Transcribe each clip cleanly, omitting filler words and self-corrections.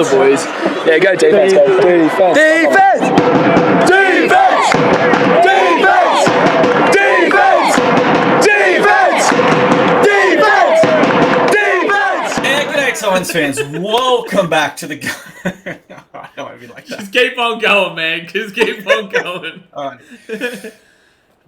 the boys. Yeah, go defense, go. Defense! Defense! Defense! Defense! Defense! Defense! Defense! Defense! Yeah, g'day Titans fans. Welcome back to the... I don't want to be like that. Just keep on going, man. Just keep on going. All right.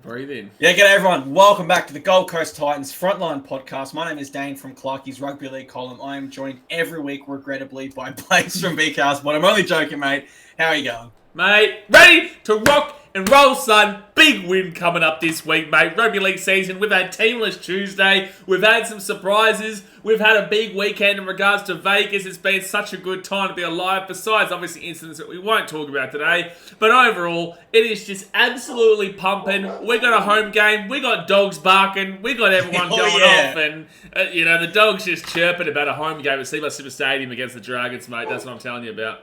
Breathe in. Yeah, g'day everyone. Welcome back to the Gold Coast Titans Frontline Podcast. My name is Dane from Clarkey's Rugby League column. I am joined every week, regrettably, by Blaze from BKRsport. I'm only joking, mate. How are you going? Mate, ready to rock and roll, son. Big win coming up this week, mate. Rugby League season. We've had Teamless Tuesday. We've had some surprises. We've had a big weekend in regards to Vegas. It's been such a good time to be alive, besides obviously incidents that we won't talk about today. But overall, it is just absolutely pumping. We got a home game. We got dogs barking. We got everyone going off. And, the dogs just chirping about a home game at Seabury Super Stadium against the Dragons, mate. That's what I'm telling you about.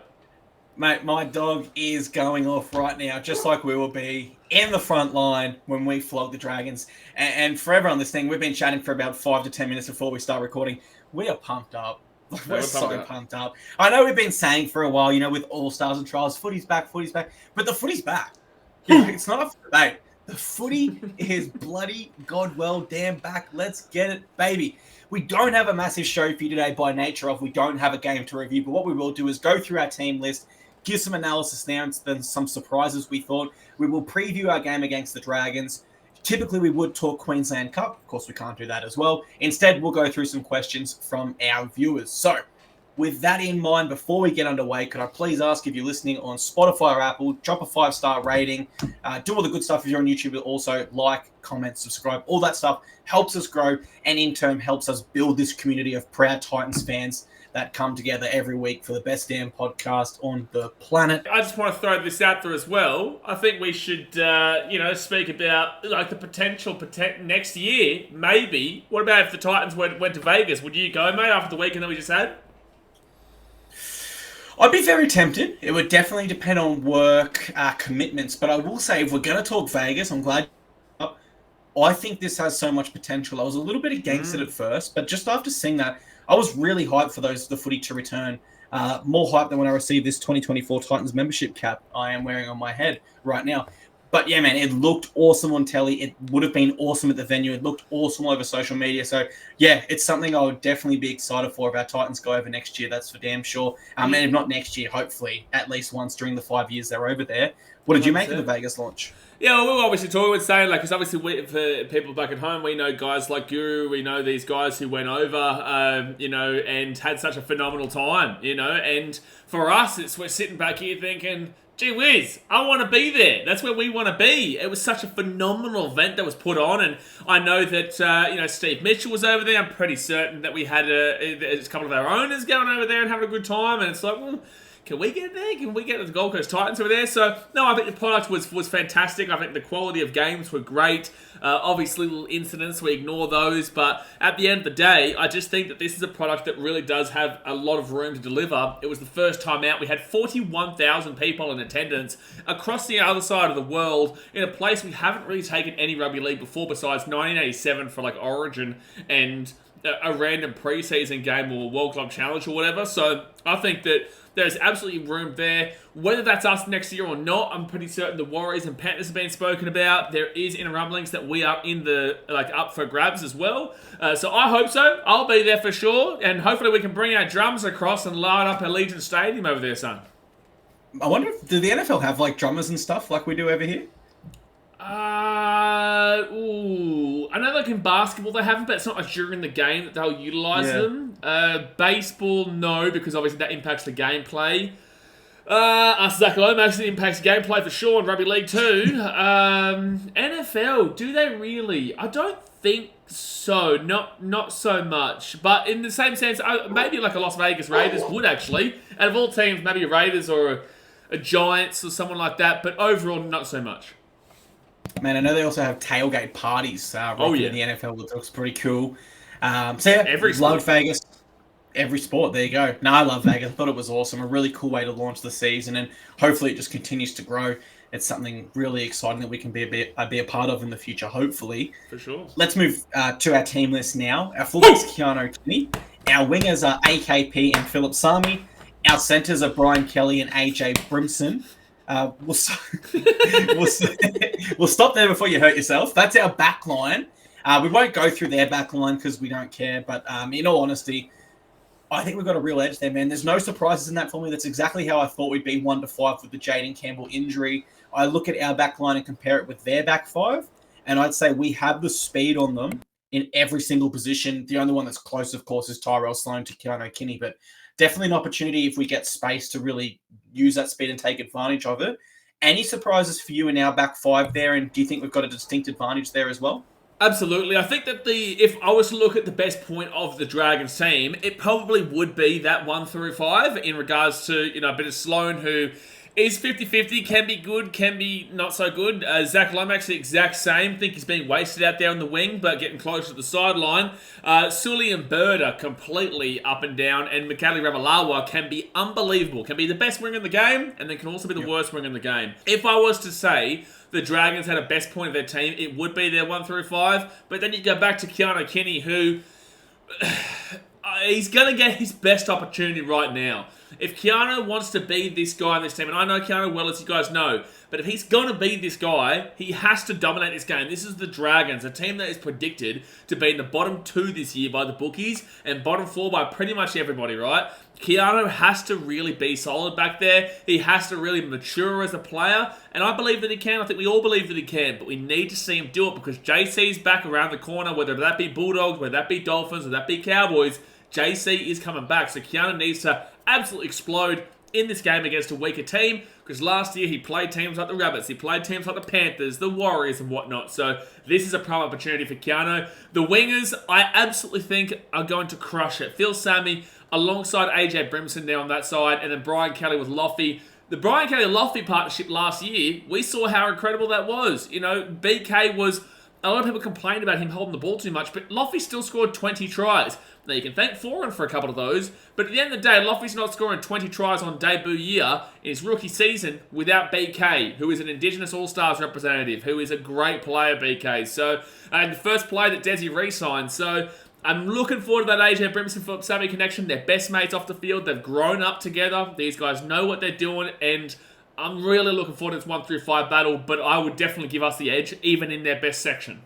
Mate, my dog is going off right now, just like we will be in the front line when we flog the Dragons. And for everyone listening, we've been chatting for about 5 to 10 minutes before we start recording. We are pumped up. We're so pumped up. I know we've been saying for a while, with All-Stars and trials, footy's back, but the footy's back. It's not up for debate. The footy is bloody damn back. Let's get it, baby. We don't have a massive show for you today by nature of we don't have a game to review, but what we will do is go through our team list, give some analysis now and then some surprises we thought. We will preview our game against the Dragons. Typically, we would talk Queensland Cup. Of course, we can't do that as well. Instead, we'll go through some questions from our viewers. So, with that in mind, before we get underway, could I please ask if you're listening on Spotify or Apple, drop a 5-star rating, do all the good stuff if you're on YouTube, but also like, comment, subscribe. All that stuff helps us grow and in turn helps us build this community of proud Titans fans that come together every week for the best damn podcast on the planet. I just want to throw this out there as well. I think we should, speak about the potential next year, maybe. What about if the Titans went to Vegas? Would you go, mate, after the weekend that we just had? I'd be very tempted. It would definitely depend on work commitments. But I will say, if we're going to talk Vegas, I'm glad. I think this has so much potential. I was a little bit against it at first, but just after seeing that, I was really hyped for the footy to return. More hyped than when I received this 2024 Titans membership cap I am wearing on my head right now. But yeah, man, it looked awesome on telly. It would have been awesome at the venue. It looked awesome over social media. So yeah, it's something I would definitely be excited for if our Titans go over next year. That's for damn sure. And if not next year, hopefully at least once during the 5 years they're over there. What did you make of the Vegas launch? Yeah, well, we were obviously talking with saying, because obviously for people back at home, we know guys like Guru, we know these guys who went over, and had such a phenomenal time, and for us, we're sitting back here thinking, gee whiz, I want to be there. That's where we want to be. It was such a phenomenal event that was put on, and I know that, Steve Mitchell was over there. I'm pretty certain that we had a couple of our owners going over there and having a good time, and it's like, well, can we get there? Can we get the Gold Coast Titans over there? So, no, I think the product was fantastic. I think the quality of games were great. Obviously, little incidents, we ignore those. But at the end of the day, I just think that this is a product that really does have a lot of room to deliver. It was the first time out. We had 41,000 people in attendance across the other side of the world in a place we haven't really taken any rugby league before besides 1987 for Origin and a random preseason game or World Club Challenge or whatever. So I think that there's absolutely room there. Whether that's us next year or not, I'm pretty certain the Warriors and Panthers have been spoken about. There is in rumblings that we are in the up for grabs as well. So I hope so. I'll be there for sure, and hopefully we can bring our drums across and light up Allegiant Stadium over there, son. I wonder do the NFL have drummers and stuff like we do over here? I know in basketball they haven't, but it's not during the game that they'll utilise them. Baseball, no, because obviously that impacts the gameplay. Zach actually impacts gameplay for sure, and rugby league too. NFL, do they really? I don't think so. Not so much. But in the same sense, maybe a Las Vegas Raiders would actually. Out of all teams, maybe a Raiders or a Giants or someone like that. But overall, not so much. Man, I know they also have tailgate parties in the NFL, which looks pretty cool. Loved Vegas. Every sport, there you go. No, I love Vegas. I thought it was awesome. A really cool way to launch the season, and hopefully it just continues to grow. It's something really exciting that we can be a part of in the future, hopefully. For sure. Let's move to our team list now. Our fullbacks, Keanu Kenny. Our wingers are AKP and Philip Sami. Our centres are Brian Kelly and AJ Brimson. We'll stop there before you hurt yourself. That's our backline. We won't go through their backline because we don't care. But in all honesty, I think we've got a real edge there, man. There's no surprises in that for me. That's exactly how I thought we'd be 1-5 with the Jaden Campbell injury. I look at our backline and compare it with their back five, and I'd say we have the speed on them in every single position. The only one that's close, of course, is Tyrell Sloan to Keanu Kinney, but definitely an opportunity if we get space to really use that speed and take advantage of it. Any surprises for you in our back five there, and do you think we've got a distinct advantage there as well? Absolutely. I think that if I was to look at the best point of the Dragons team, it probably would be that 1 through 5 in regards to, a bit of Sloan, who is 50-50, can be good, can be not so good. Zach Lomax, the exact same. Think he's being wasted out there on the wing, but getting close to the sideline. Sully and Bird are completely up and down, and Mikali Ravalawa can be unbelievable. Can be the best winger in the game, and then can also be the worst winger in the game. If I was to say the Dragons had a best point of their team, it would be their 1 through 5. But then you go back to Keanu Kinney, who he's going to get his best opportunity right now. If Keanu wants to be this guy in this team, and I know Keanu well, as you guys know, but if he's going to be this guy, he has to dominate this game. This is the Dragons, a team that is predicted to be in the bottom 2 this year by the bookies and bottom 4 by pretty much everybody, right? Keanu has to really be solid back there. He has to really mature as a player, and I believe that he can. I think we all believe that he can, but we need to see him do it because JC's back around the corner, whether that be Bulldogs, whether that be Dolphins, whether that be Cowboys. JC is coming back, so Keanu needs to absolutely explode in this game against a weaker team, because last year he played teams like the Rabbits, he played teams like the Panthers, the Warriors and whatnot, so this is a prime opportunity for Keanu. The wingers, I absolutely think, are going to crush it. Phil Sammy alongside AJ Brimson there on that side, and then Brian Kelly with Loffy. The Brian Kelly-Loffy partnership last year, we saw how incredible that was. BK was... A lot of people complained about him holding the ball too much, but Loffy still scored 20 tries. Now, you can thank Foran for a couple of those, but at the end of the day, Loffy's not scoring 20 tries on debut year in his rookie season without BK, who is an Indigenous All-Stars representative, who is a great player, BK. So, and the first player that Desi re-signed. So, I'm looking forward to that AJ Brimson-Philip Savvy connection. They're best mates off the field. They've grown up together. These guys know what they're doing, and I'm really looking forward to this 1 through 5 battle, but I would definitely give us the edge, even in their best section.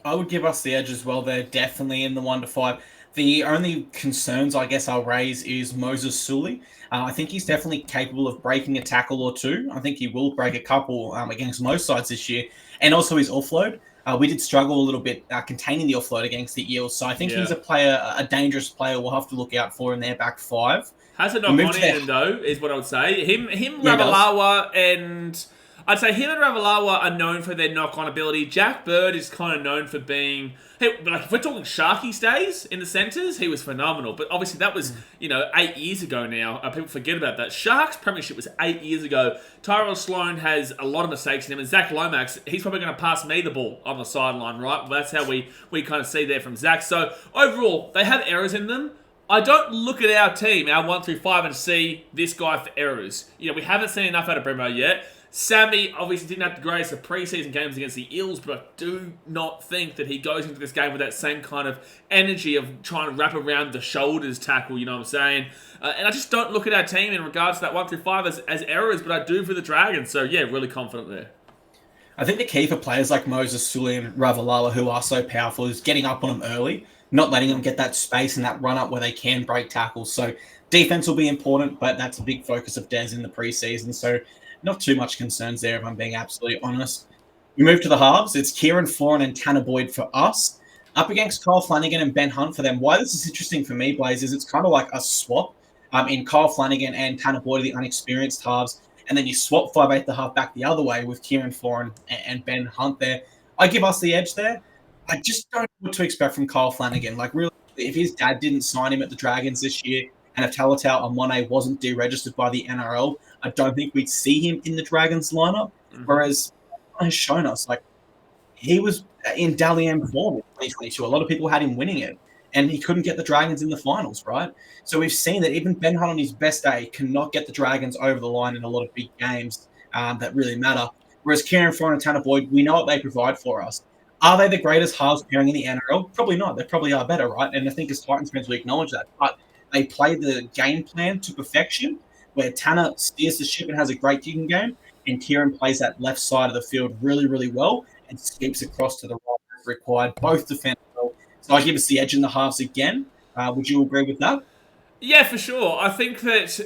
I would give us the edge as well. They're definitely in the 1 to 5. The only concerns I guess I'll raise is Moses Sully. I think he's definitely capable of breaking a tackle or two. I think he will break a couple against most sides this year. And also his offload. We did struggle a little bit containing the offload against the Eels. So I think he's a dangerous player we'll have to look out for in their back five. Has a knock on him, though, is what I would say. Him, Ravalawa, and... I'd say him and Ravalawa are known for their knock-on ability. Jack Bird is kind of known for being... Hey, like if we're talking Sharky's days in the centres, he was phenomenal. But obviously that was, 8 years ago now. People forget about that. Sharks' premiership was 8 years ago. Tyrell Sloan has a lot of mistakes in him. And Zach Lomax, he's probably going to pass me the ball on the sideline, right? Well, that's how we kind of see there from Zach. So overall, they have errors in them. I don't look at our team, our 1 through 5, and see this guy for errors. We haven't seen enough out of Bremo yet. Sammy obviously didn't have the greatest of preseason games against the Eels, but I do not think that he goes into this game with that same kind of energy of trying to wrap around the shoulders tackle, you know what I'm saying? And I just don't look at our team in regards to that 1 through 5 as errors, but I do for the Dragons. So, yeah, really confident there. I think the key for players like Moses Sully and Ravalawa, who are so powerful, is getting up on them early, not letting them get that space and that run-up where they can break tackles. So defense will be important, but that's a big focus of Des in the preseason. So not too much concerns there, if I'm being absolutely honest. We move to the halves. It's Kieran Foran and Tanner Boyd for us. Up against Kyle Flanagan and Ben Hunt for them. Why this is interesting for me, Blaze, is it's kind of like a swap in Kyle Flanagan and Tanner Boyd, the unexperienced halves. And then you swap 5'8" the half back the other way with Kieran Foran and Ben Hunt there. I give us the edge there. I just don't know what to expect from Kyle Flanagan. Like, really, if his dad didn't sign him at the Dragons this year, and if Talatau Amone wasn't deregistered by the NRL, I don't think we'd see him in the Dragons lineup. Mm-hmm. Whereas has shown us, like, he was in Dally M form in 2022. A lot of people had him winning it, and he couldn't get the Dragons in the finals, right? So we've seen that even Ben Hunt on his best day cannot get the Dragons over the line in a lot of big games that really matter. Whereas Kieran Foran and Tanner Boyd, we know what they provide for us. Are they the greatest halves pairing in the NRL? Probably not. They probably are better, right? And I think as Titans fans, we acknowledge that. But they play the game plan to perfection, where Tanner steers the ship and has a great kicking game, and Kieran plays that left side of the field really, really well and sweeps across to the right as required. Both defend well. So I give us the edge in the halves again. Would you agree with that? Yeah, for sure. I think that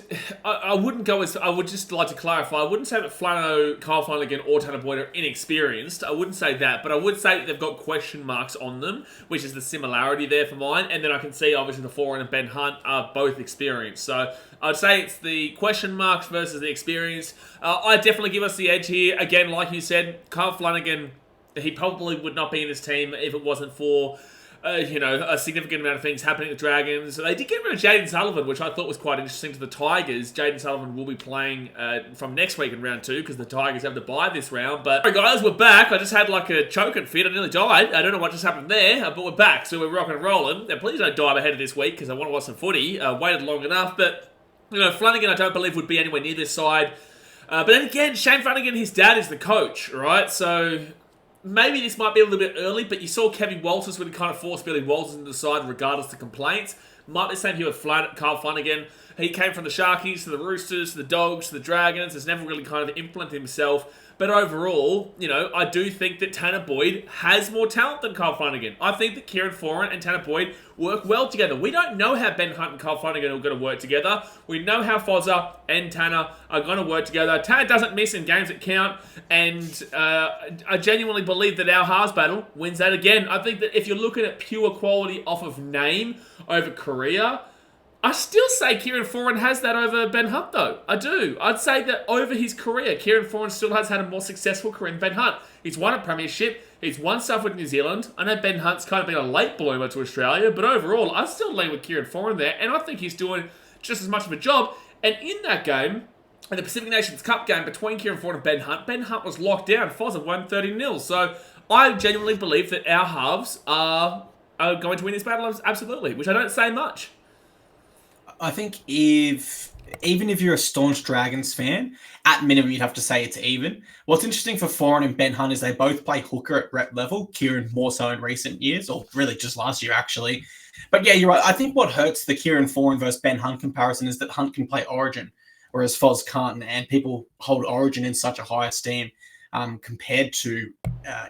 I wouldn't go as... I would just like to clarify. I wouldn't say that Kyle Flanagan or Tanner Boyd are inexperienced. I wouldn't say that. But I would say that they've got question marks on them, which is the similarity there for mine. And then I can see, obviously, the Foran and Ben Hunt are both experienced. So I'd say it's the question marks versus the experience. I'd definitely give us the edge here. Again, like you said, Kyle Flanagan, he probably would not be in this team if it wasn't for... a significant amount of things happening at the Dragons. They did get rid of Jaden Sullivan, which I thought was quite interesting to the Tigers. Jaden Sullivan will be playing from next week in round 2 because the Tigers have to bye this round. But sorry guys, we're back. I just had like a choking fit. I nearly died. I don't know what just happened there, but we're back. So we're rocking and rolling. Now, please don't dive ahead of this week because I want to watch some footy. Waited long enough. But, Flanagan I don't believe would be anywhere near this side. But then again, Shane Flanagan, his dad is the coach, right? So... maybe this might be a little bit early, but you saw Kevin Walters really kind of force Billy Walters into the side regardless of complaints. Might be the same here with Kyle Flanagan. He came from the Sharkies to the Roosters to the Dogs to the Dragons. Has never really kind of implemented himself. But overall, I do think that Tanner Boyd has more talent than Kyle Flanagan. I think that Kieran Foran and Tanner Boyd work well together. We don't know how Ben Hunt and Kyle Flanagan are going to work together. We know how Fozzer and Tanner are going to work together. Tanner doesn't miss in games that count, and I genuinely believe that our halves battle wins that again. I think that if you're looking at pure quality off of name over career, I still say Kieran Foran has that over Ben Hunt, though. I do. I'd say that over his career, Kieran Foran still has had a more successful career than Ben Hunt. He's won a premiership. He's won stuff with New Zealand. I know Ben Hunt's kind of been a late bloomer to Australia, but overall, I still lean with Kieran Foran there, and I think he's doing just as much of a job. And in that game, in the Pacific Nations Cup game between Kieran Foran and Ben Hunt was locked down. Fozzer won 30-0. So I genuinely believe that our halves are going to win this battle, absolutely, which I don't say much. I think even if you're a staunch Dragons fan, at minimum you'd have to say it's even. What's interesting for Foran and Ben Hunt is they both play hooker at rep level. Kieran more so in recent years, or really just last year actually. But yeah, you're right. I think what hurts the Kieran Foran versus Ben Hunt comparison is that Hunt can play Origin, whereas Foz can't, and people hold Origin in such a high esteem compared to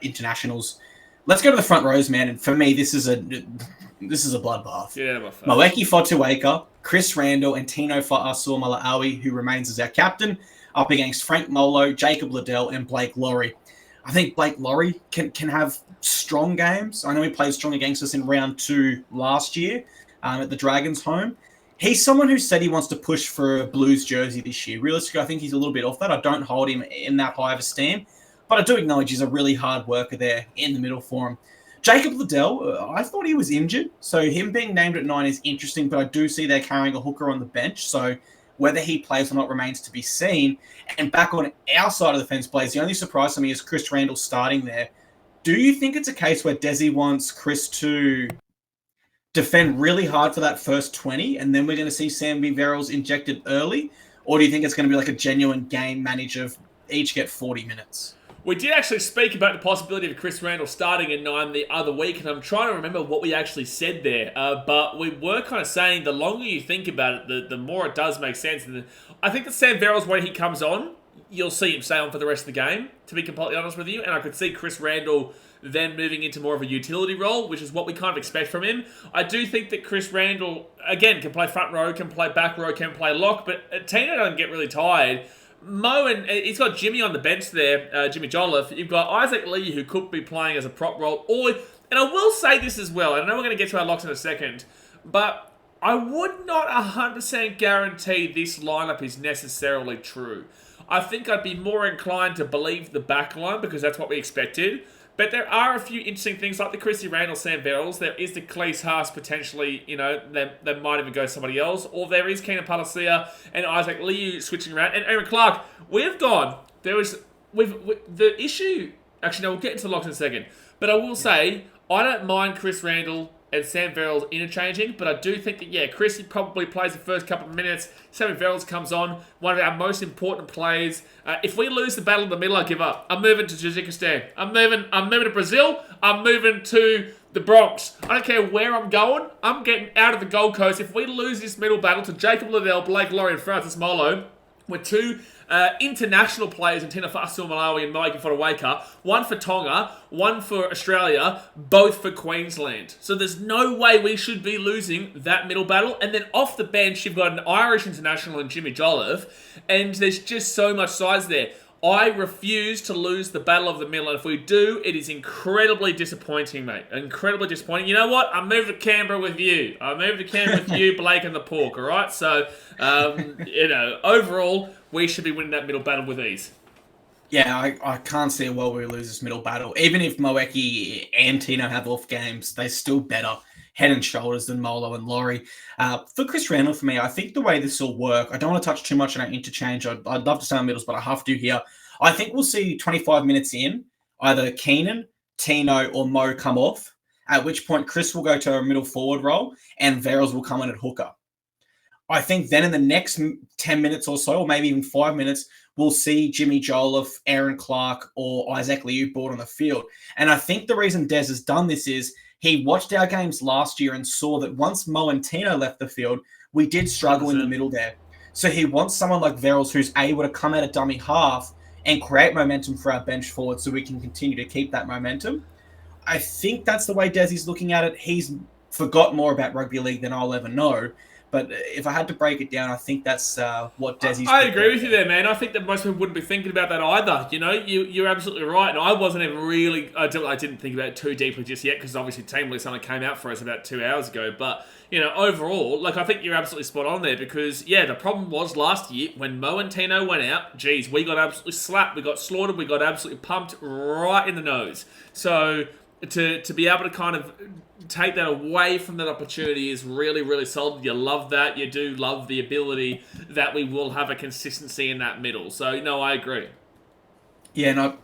internationals. Let's go to the front rows, man. And for me, this is a bloodbath. Yeah, my face. Moeki Fotuaika, Chris Randall, and Tino Fa'asuamaleaui, who remains as our captain, up against Frank Molo, Jacob Liddell, and Blake Laurie. I think Blake Laurie can have strong games. I know he played strong against us in round 2 last year at the Dragons' home. He's someone who said he wants to push for a Blues jersey this year. Realistically, I think he's a little bit off that. I don't hold him in that high of esteem, but I do acknowledge he's a really hard worker there in the middle for him. Jacob Liddell, I thought he was injured, so him being named at 9 is interesting, but I do see they're carrying a hooker on the bench, so whether he plays or not remains to be seen. And back on our side of the fence plays, the only surprise to me is Chris Randall starting there. Do you think it's a case where Desi wants Chris to defend really hard for that first 20, and then we're going to see Sam Verrills injected early? Or do you think it's going to be like a genuine game manage of each get 40 minutes? We did actually speak about the possibility of Chris Randall starting at 9 the other week, and I'm trying to remember what we actually said there. But we were kind of saying the longer you think about it, the more it does make sense. And I think that Sam Verrills, when he comes on, you'll see him stay on for the rest of the game, to be completely honest with you. And I could see Chris Randall then moving into more of a utility role, which is what we kind of expect from him. I do think that Chris Randall, again, can play front row, can play back row, can play lock, but Tina doesn't get really tired. Mo, and he's got Jimmy on the bench there, Jimmy Jolliffe. You've got Isaac Lee, who could be playing as a prop role. And I will say this as well, and I know we're going to get to our locks in a second, but I would not 100% guarantee this lineup is necessarily true. I think I'd be more inclined to believe the backline because that's what we expected. But there are a few interesting things like the Chrissy Randall, Sam Verrills. There is the Cleese Haas potentially, they might even go somebody else. Or there is Keenan Palacia and Isaac Liu switching around. And Aaron Clark, the issue, actually no, we'll get into the locks in a second. But I will say, I don't mind Chris Randall and Sam Verrills interchanging, but I do think that, Chrissy probably plays the first couple of minutes. Sam Verrills comes on, one of our most important players. If we lose the battle in the middle, I give up. I'm moving to Tajikistan. I'm moving to Brazil. I'm moving to the Bronx. I don't care where I'm going. I'm getting out of the Gold Coast. If we lose this middle battle to Jacob Liddell, Blake Laurie, and Francis Molo, we're two international players in Tina Fa'asuamaleaui and Mike Fotuaika. One for Tonga, one for Australia, both for Queensland. So there's no way we should be losing that middle battle. And then off the bench, you've got an Irish international in Jimmy Jolliffe, and there's just so much size there. I refuse to lose the battle of the middle, and if we do, it is incredibly disappointing, mate. Incredibly disappointing. You know what? I moved to Canberra with you. Blake, and the Pork, all right? So, overall, we should be winning that middle battle with ease. Yeah, I can't see a world where we lose this middle battle. Even if Moeki and Tino have off games, they're still better head and shoulders than Molo and Laurie. For Chris Randall, for me, I think the way this will work, I don't want to touch too much on our interchange. I'd love to stay on middles, but I have to here. I think we'll see 25 minutes in, either Keenan, Tino, or Mo come off, at which point Chris will go to a middle forward role and Verrills will come in at hooker. I think then in the next 10 minutes or so, or maybe even 5 minutes, we'll see Jimmy Jolliffe, Aaron Clark, or Isaac Liu board on the field. And I think the reason Des has done this is he watched our games last year and saw that once Mo and Tino left the field, we did struggle in the middle there. So he wants someone like Verrills who's able to come out of dummy half and create momentum for our bench forward so we can continue to keep that momentum. I think that's the way Desi's looking at it. He's forgot more about rugby league than I'll ever know. But if I had to break it down, I think that's what Desi's... I agree with you there, man. I think that most people wouldn't be thinking about that either. You know, you're absolutely right. And I wasn't even really... I didn't think about it too deeply just yet because obviously Team List only came out for us about 2 hours ago. But, overall, I think you're absolutely spot on there because, the problem was last year when Mo and Tino went out, geez, we got absolutely slapped. We got slaughtered. We got absolutely pumped right in the nose. So to be able to kind of take that away from that opportunity is really, really solid. You love that. You do love the ability that we will have a consistency in that middle. So, I agree. Yeah, and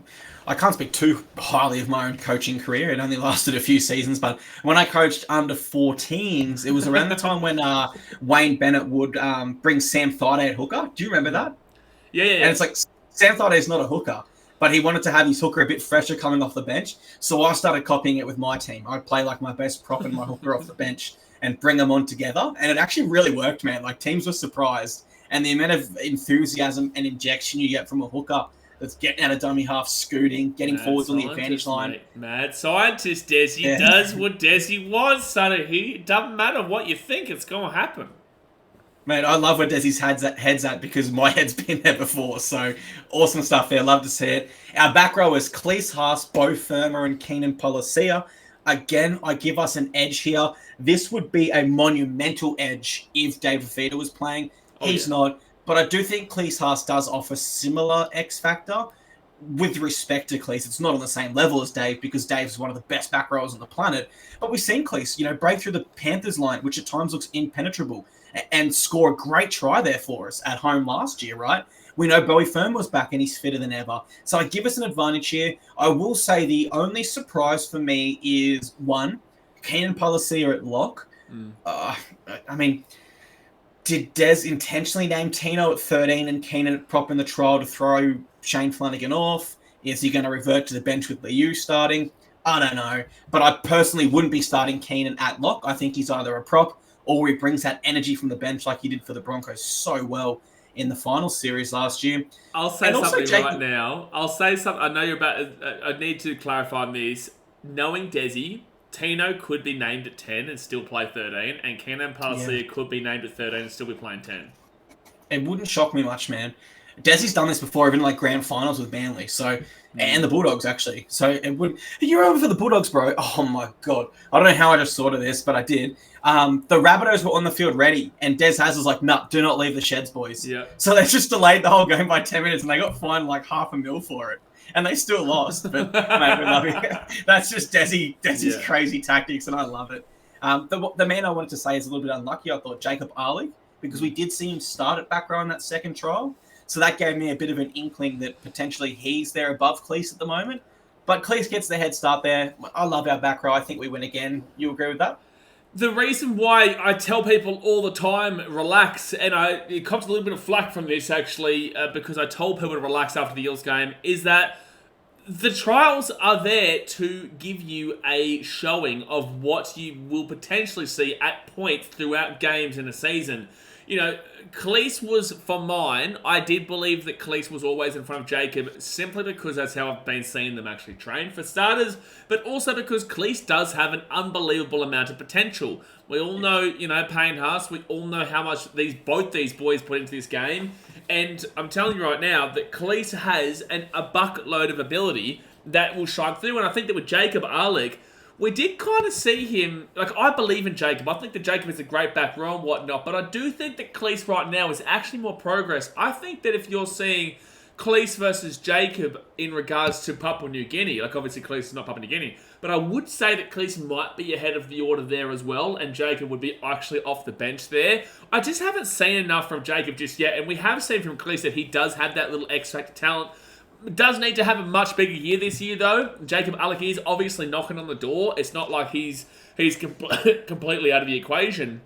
I can't speak too highly of my own coaching career. It only lasted a few seasons, but when I coached under 14s, it was around the time when Wayne Bennett would bring Sam Thaiday at hooker. Do you remember that? Yeah. And it's like, Sam Thaiday is not a hooker, but he wanted to have his hooker a bit fresher coming off the bench. So I started copying it with my team. I'd play like my best prop and my hooker off the bench and bring them on together. And it actually really worked, man. Like teams were surprised. And the amount of enthusiasm and injection you get from a hooker that's getting out of dummy half, scooting, getting forwards on the advantage line. Mate. Mad scientist Desi does what Desi wants, son. It doesn't matter what you think, it's going to happen. Mate, I love where Desi's head's at because my head's been there before. So awesome stuff there. Love to see it. Our back row is Cleese Haas, Bo Firma, and Keenan Policia. Again, I give us an edge here. This would be a monumental edge if Dave Fafita was playing. He's not. But I do think Cleese Haas does offer similar X factor. With respect to Cleese, it's not on the same level as Dave because Dave's one of the best back rowers on the planet. But we've seen Cleese, break through the Panthers line, which at times looks impenetrable, and score a great try there for us at home last year, right? We know Bowie Firm was back and he's fitter than ever. So I give us an advantage here. I will say the only surprise for me is, one, Keenan Policia at lock. Did Des intentionally name Tino at 13 and Keenan at prop in the trial to throw Shane Flanagan off? Is he going to revert to the bench with Liu starting? I don't know. But I personally wouldn't be starting Keenan at lock. I think he's either a prop or he brings that energy from the bench like he did for the Broncos so well in the final series last year. I'll say something right now. I'll say something. I know you're about... I need to clarify on this. Knowing Desi, Tino could be named at 10 and still play 13, and Keenan Policia could be named at 13 and still be playing 10. It wouldn't shock me much, man. Desi's done this before, even like grand finals with Manly, and the Bulldogs actually. So it would. You're over for the Bulldogs, bro. Oh my god, I don't know how I just thought of this, but I did. The Rabbitohs were on the field ready, and Des Has was like, "Nah, do not leave the sheds, boys." Yeah. So they just delayed the whole game by 10 minutes, and they got fined like $500,000 for it, and they still lost. But mate, we love it. That's just Desi's crazy tactics, and I love it. The man I wanted to say is a little bit unlucky. I thought Jacob Arley, because we did see him start at back row in that second trial. So that gave me a bit of an inkling that potentially he's there above Cleese at the moment. But Cleese gets the head start there. I love our back row. I think we win again. You agree with that? The reason why I tell people all the time, relax, and it comes a little bit of flack from this actually, because I told people to relax after the Eels game, is that the trials are there to give you a showing of what you will potentially see at points throughout games in a season. Cleese was, for mine, I did believe that Cleese was always in front of Jacob simply because that's how I've been seeing them actually train for starters, but also because Cleese does have an unbelievable amount of potential. We all know, Payne Haas, we all know how much both these boys put into this game, and I'm telling you right now that Cleese has a bucket load of ability that will shine through, and I think that with Jacob Arlick, we did kind of see him, I believe in Jacob. I think that Jacob is a great back row and whatnot, but I do think that Cleese right now is actually more progress. I think that if you're seeing Cleese versus Jacob in regards to Papua New Guinea, obviously Cleese is not Papua New Guinea, but I would say that Cleese might be ahead of the order there as well, and Jacob would be actually off the bench there. I just haven't seen enough from Jacob just yet, and we have seen from Cleese that he does have that little X-Factor talent. Does need to have a much bigger year this year, though. Jacob Arlick is obviously knocking on the door. It's not like he's completely out of the equation.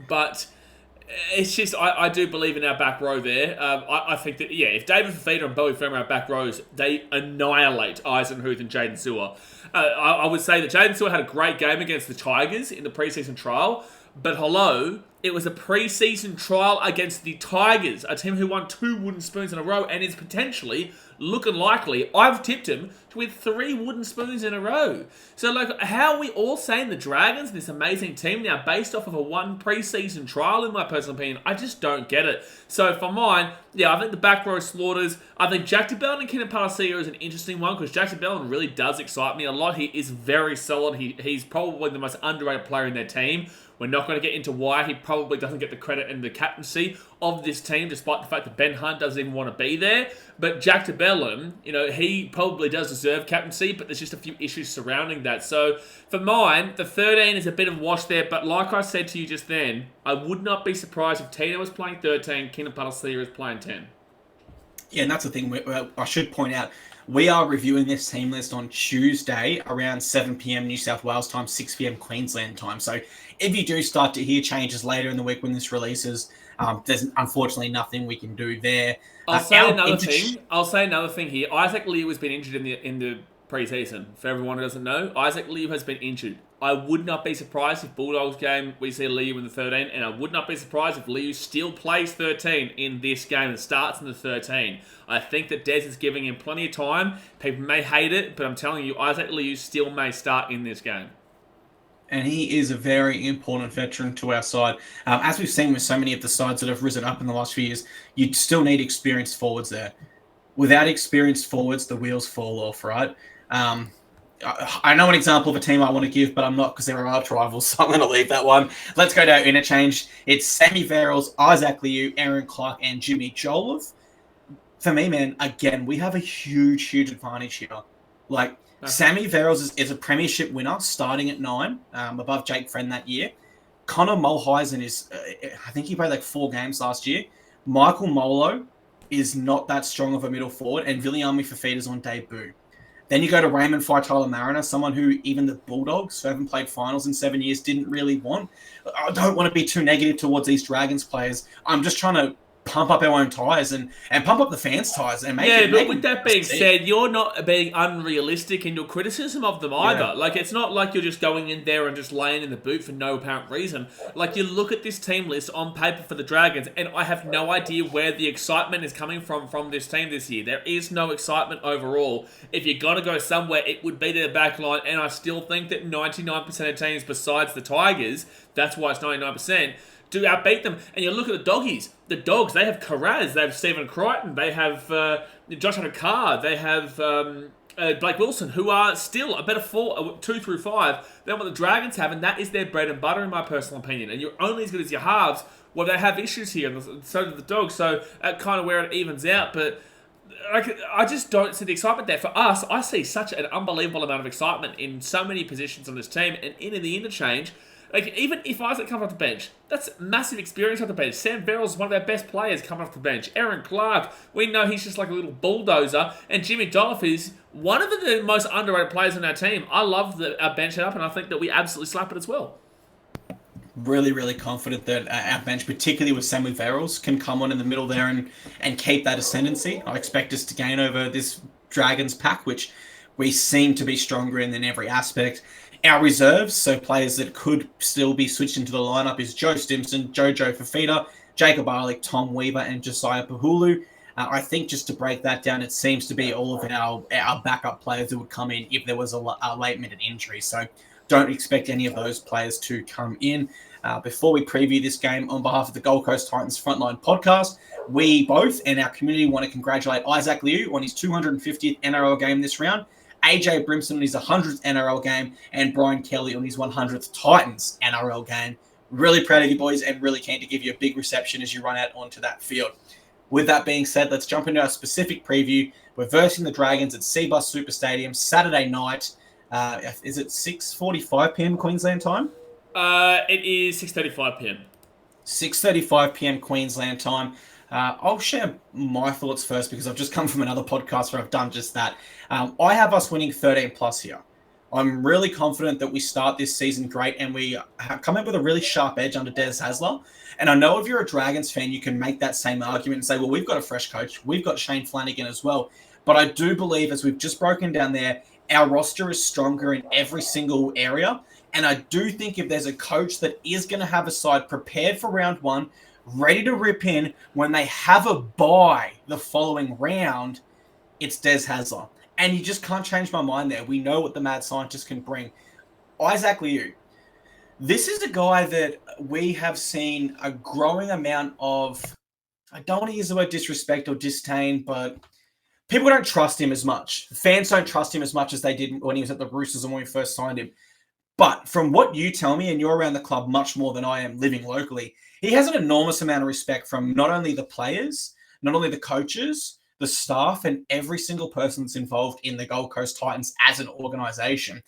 But it's just, I do believe in our back row there. I think that, if David Fafita and Bowie Firma are back rows, they annihilate Eisenhuth and Jaden Sewer. I would say that Jaden Sewer had a great game against the Tigers in the preseason trial. But hello, it was a pre-season trial against the Tigers, a team who won 2 wooden spoons in a row and is potentially looking likely. I've tipped him to win 3 wooden spoons in a row. So, how are we all saying the Dragons, this amazing team, now based off of a one pre-season trial, in my personal opinion? I just don't get it. So, for mine, I think the back row slaughters. I think Jack de Belin and Keenan Palacio is an interesting one because Jack de Belin really does excite me a lot. He is very solid. He's probably the most underrated player in their team. We're not going to get into why he probably doesn't get the credit and the captaincy of this team, despite the fact that Ben Hunt doesn't even want to be there. But Jack de Belin, he probably does deserve captaincy, but there's just a few issues surrounding that. So, for mine, the 13 is a bit of a wash there, but like I said to you just then, I would not be surprised if Tino was playing 13, Keenan Palacio is playing 10. Yeah, and that's the thing. I should point out, we are reviewing this team list on Tuesday around 7 p.m. New South Wales time, 6 p.m. Queensland time. So if you do start to hear changes later in the week when this releases, there's unfortunately nothing we can do there. I'll say another thing here. Isaac Liu has been injured in the preseason. For everyone who doesn't know, Isaac Liu has been injured. I would not be surprised if Bulldogs game we see Liu in the 13, and I would not be surprised if Liu still plays 13 in this game and starts in the 13. I think that Des is giving him plenty of time. People may hate it, but I'm telling you, Isaac Liu still may start in this game. And he is a very important veteran to our side. As we've seen with so many of the sides that have risen up in the last few years, you still need experienced forwards there. Without experienced forwards, the wheels fall off, right? I know an example of a team I want to give, but I'm not because they're arch rivals, so I'm going to leave that one. Let's go to our interchange. It's Sammy Verrills, Isaac Liu, Aaron Clark, and Jimmy Jolliffe. For me, man, again, we have a huge advantage here. Sammy Verrills is a premiership winner, starting at 9, above Jake Friend that year. Connor Mulheisen is, I think he played 4 games last year. Michael Molo is not that strong of a middle forward, and Viliami Fafita's on debut. Then you go to Raymond Faitala Mariner, someone who even the Bulldogs, who haven't played finals in 7 years, didn't really want. I don't want to be too negative towards these Dragons players. I'm just trying to pump up our own tyres and pump up the fans' tyres and make it. But with that being said, you're not being unrealistic in your criticism of them either. Yeah. It's not like you're just going in there and just laying in the boot for no apparent reason. You look at this team list on paper for the Dragons, and I have no idea where the excitement is coming from this team this year. There is no excitement overall. If you're going to go somewhere, it would be their backline, and I still think that 99% of teams besides the Tigers, that's why it's 99%, do outbeat them. And you look at the doggies. The Dogs, they have Carraz, they have Stephen Crichton, they have Josh Adokar, they have Blake Wilson, who are still a better 2 through 5 than what the Dragons have, and that is their bread and butter in my personal opinion. And you're only as good as your halves. Well, they have issues here, and so do the Dogs, so that's kind of where it evens out. But I just don't see the excitement there. For us, I see such an unbelievable amount of excitement in so many positions on this team, and in the interchange. Even if Isaac comes off the bench, that's massive experience off the bench. Sam Verrills is one of our best players coming off the bench. Aaron Clark, we know he's just like a little bulldozer. And Jimmy Jolliffe is one of the most underrated players on our team. I love our bench setup, and I think that we absolutely slap it as well. Really confident that our bench, particularly with Sammy Verrills, can come on in the middle there and keep that ascendancy. I expect us to gain over this Dragons pack, which we seem to be stronger in every aspect. Our reserves, so players that could still be switched into the lineup, is Joe Stimson, Jojo Fafita, Jacob Arlick, Tom Weaver, and Josiah Pahulu. I think just to break that down, it seems to be all of our backup players that would come in if there was a late-minute injury. So don't expect any of those players to come in. Before we preview this game, on behalf of the Gold Coast Titans Frontline Podcast, we both and our community want to congratulate Isaac Liu on his 250th NRL game this round, AJ Brimson on his 100th NRL game, and Brian Kelly on his 100th Titans NRL game. Really proud of you boys and really keen to give you a big reception as you run out onto that field. With that being said, let's jump into our specific preview. We're versing the Dragons at Seabus Super Stadium Saturday night. Is it 6:45 p.m. Queensland time? It is 6:35 p.m. 6:35 p.m. Queensland time. I'll share my thoughts first because I've just come from another podcast where I've done just that. I have us winning 13 plus here. I'm really confident that we start this season great and we come up with a really sharp edge under Des Hasler. And I know if you're a Dragons fan, you can make that same argument and say, well, we've got a fresh coach. We've got Shane Flanagan as well. But I do believe, as we've just broken down there, our roster is stronger in every single area. And I do think if there's a coach that is going to have a side prepared for round one, ready to rip in when they have a bye the following round, it's Des Hasler. And you just can't change my mind there. We know what the mad scientist can bring. Isaac Liu. This is a guy that we have seen a growing amount of, I don't want to use the word disrespect or disdain, but people don't trust him as much. Fans don't trust him as much as they did when he was at the Roosters and when we first signed him. But from what you tell me, and you're around the club much more than I am living locally, he has an enormous amount of respect from not only the players, not only the coaches, the staff, and every single person that's involved in the Gold Coast Titans as an organisation.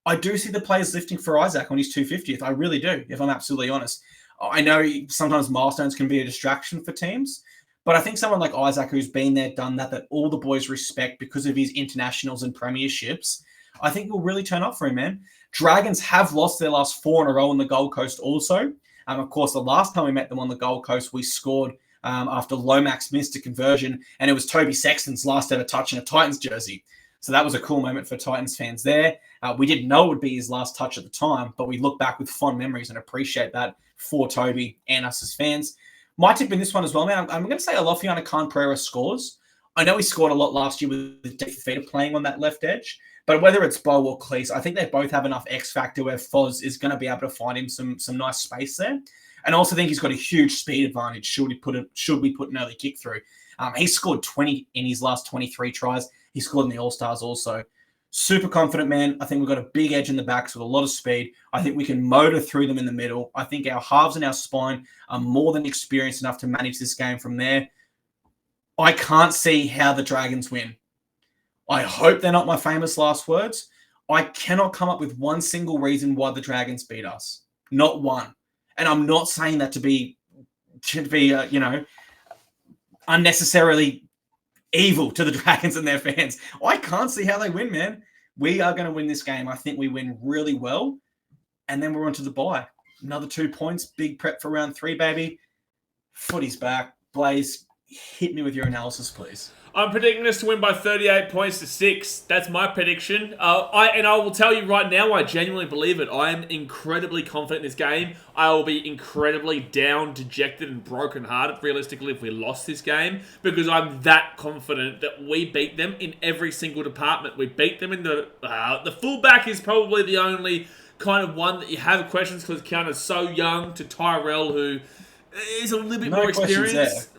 I do see the players lifting for Isaac on his 250th. I really do, if I'm absolutely honest. I know sometimes milestones can be a distraction for teams, but I think someone like Isaac, who's been there, done that, that all the boys respect because of his internationals and premierships, I think will really turn up for him, man. Dragons have lost their last 4 in a row on the Gold Coast also. Of course, the last time we met them on the Gold Coast, we scored after Lomax missed a conversion, and it was Toby Sexton's last ever touch in a Titans jersey. So that was a cool moment for Titans fans there. We didn't know it would be his last touch at the time, but we look back with fond memories and appreciate that for Toby and us as fans. My tip in this one as well, man, I'm going to say Alofiana Khan-Pereira scores. I know he scored a lot last year with Dave Fafita playing on that left edge, but whether it's Bo or Cleese, I think they both have enough X factor where Foz is going to be able to find him some nice space there. And I also think he's got a huge speed advantage should we put an early kick through. He scored 20 in his last 23 tries. He scored in the All-Stars also. Super confident, man. I think we've got a big edge in the backs with a lot of speed. I think we can motor through them in the middle. I think our halves and our spine are more than experienced enough to manage this game from there. I can't see how the Dragons win. I hope they're not my famous last words. I cannot come up with one single reason why the Dragons beat us. Not one. And I'm not saying that to be unnecessarily evil to the Dragons and their fans. I can't see how they win, man. We are going to win this game. I think we win really well. And then we're on to the bye. Another 2 points. Big prep for round 3, baby. Footy's back. Blaze, hit me with your analysis, please. I'm predicting us to win by 38 points to 6. That's my prediction. I will tell you right now, I genuinely believe it. I am incredibly confident in this game. I will be incredibly down, dejected, and brokenhearted, realistically, if we lost this game, because I'm that confident that we beat them in every single department. We beat them in the fullback is probably the only kind of one that you have questions because Keanu's so young, to Tyrell, who is a little bit more experienced.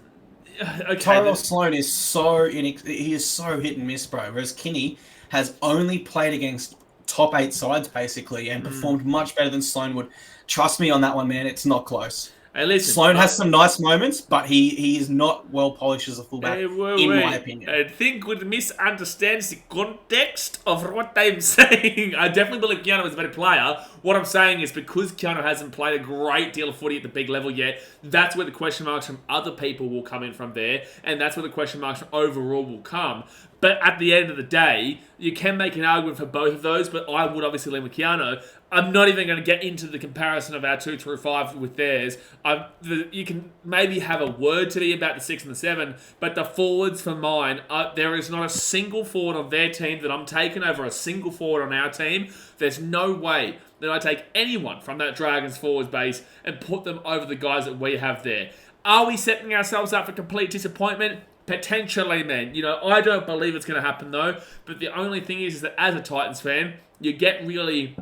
Okay, Tyrell Sloan is so hit and miss, bro. Whereas Kinney has only played against top 8 sides basically and performed much better than Sloan would. Trust me on that one, man. It's not close. Hey, listen, Sloan has some nice moments, but he is not well polished as a fullback, in my opinion. I think we misunderstand the context of what I'm saying. I definitely believe Keanu is a better player. What I'm saying is because Keanu hasn't played a great deal of footy at the big level yet, that's where the question marks from other people will come in from there, and that's where the question marks from overall will come. But at the end of the day, you can make an argument for both of those, but I would obviously lean with Keanu. I'm not even going to get into the comparison of our 2 through 5 with theirs. You can maybe have a word to me about the 6 and the 7, but the forwards for mine, there is not a single forward on their team that I'm taking over a single forward on our team. There's no way that I take anyone from that Dragons forwards base and put them over the guys that we have there. Are we setting ourselves up for complete disappointment? Potentially, man. I don't believe it's going to happen, though. But the only thing is that as a Titans fan, you get really,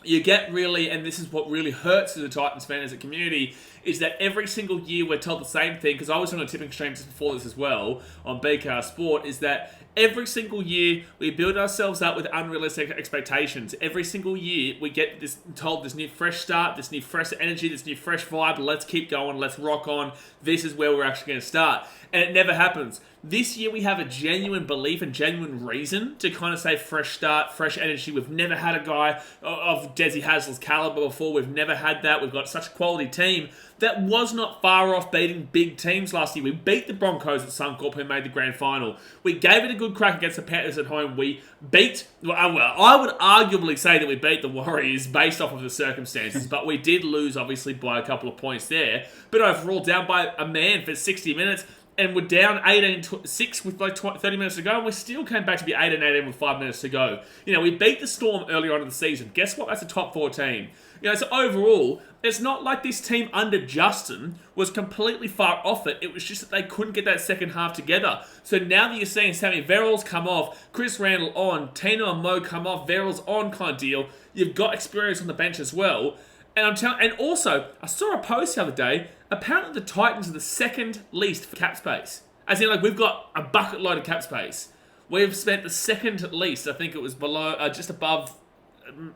and this is what really hurts as a Titans fan, as a community, is that every single year we're told the same thing, because I was on a tipping stream just before this as well, on BKRsport, is that every single year we build ourselves up with unrealistic expectations. Every single year we get told this new fresh start, this new fresh energy, this new fresh vibe, let's keep going, let's rock on, this is where we're actually going to start. And it never happens. This year we have a genuine belief and genuine reason to kind of say fresh start, fresh energy. We've never had a guy of Desi Hasler's caliber before. We've never had that. We've got such a quality team that was not far off beating big teams last year. We beat the Broncos at Suncorp, who made the grand final. We gave it a good crack against the Panthers at home. We beat, I would arguably say that we beat the Warriors based off of the circumstances, but we did lose, obviously, by a couple of points there. But overall, down by a man for 60 minutes, and we're down 18-6 with like 30 minutes to go, and we still came back to be 18-18 with 5 minutes to go. We beat the Storm earlier on in the season. Guess what? That's a top 4 team. So overall, it's not like this team under Justin was completely far off it. It was just that they couldn't get that second half together. So now that you're seeing Sammy Verrills come off, Chris Randall on, Tino and Mo come off, Verrills on kind of deal, you've got experience on the bench as well. And also, I saw a post the other day. Apparently, the Titans are the second least for cap space. As in, we've got a bucket load of cap space. We've spent the second least. I think it was below, just above.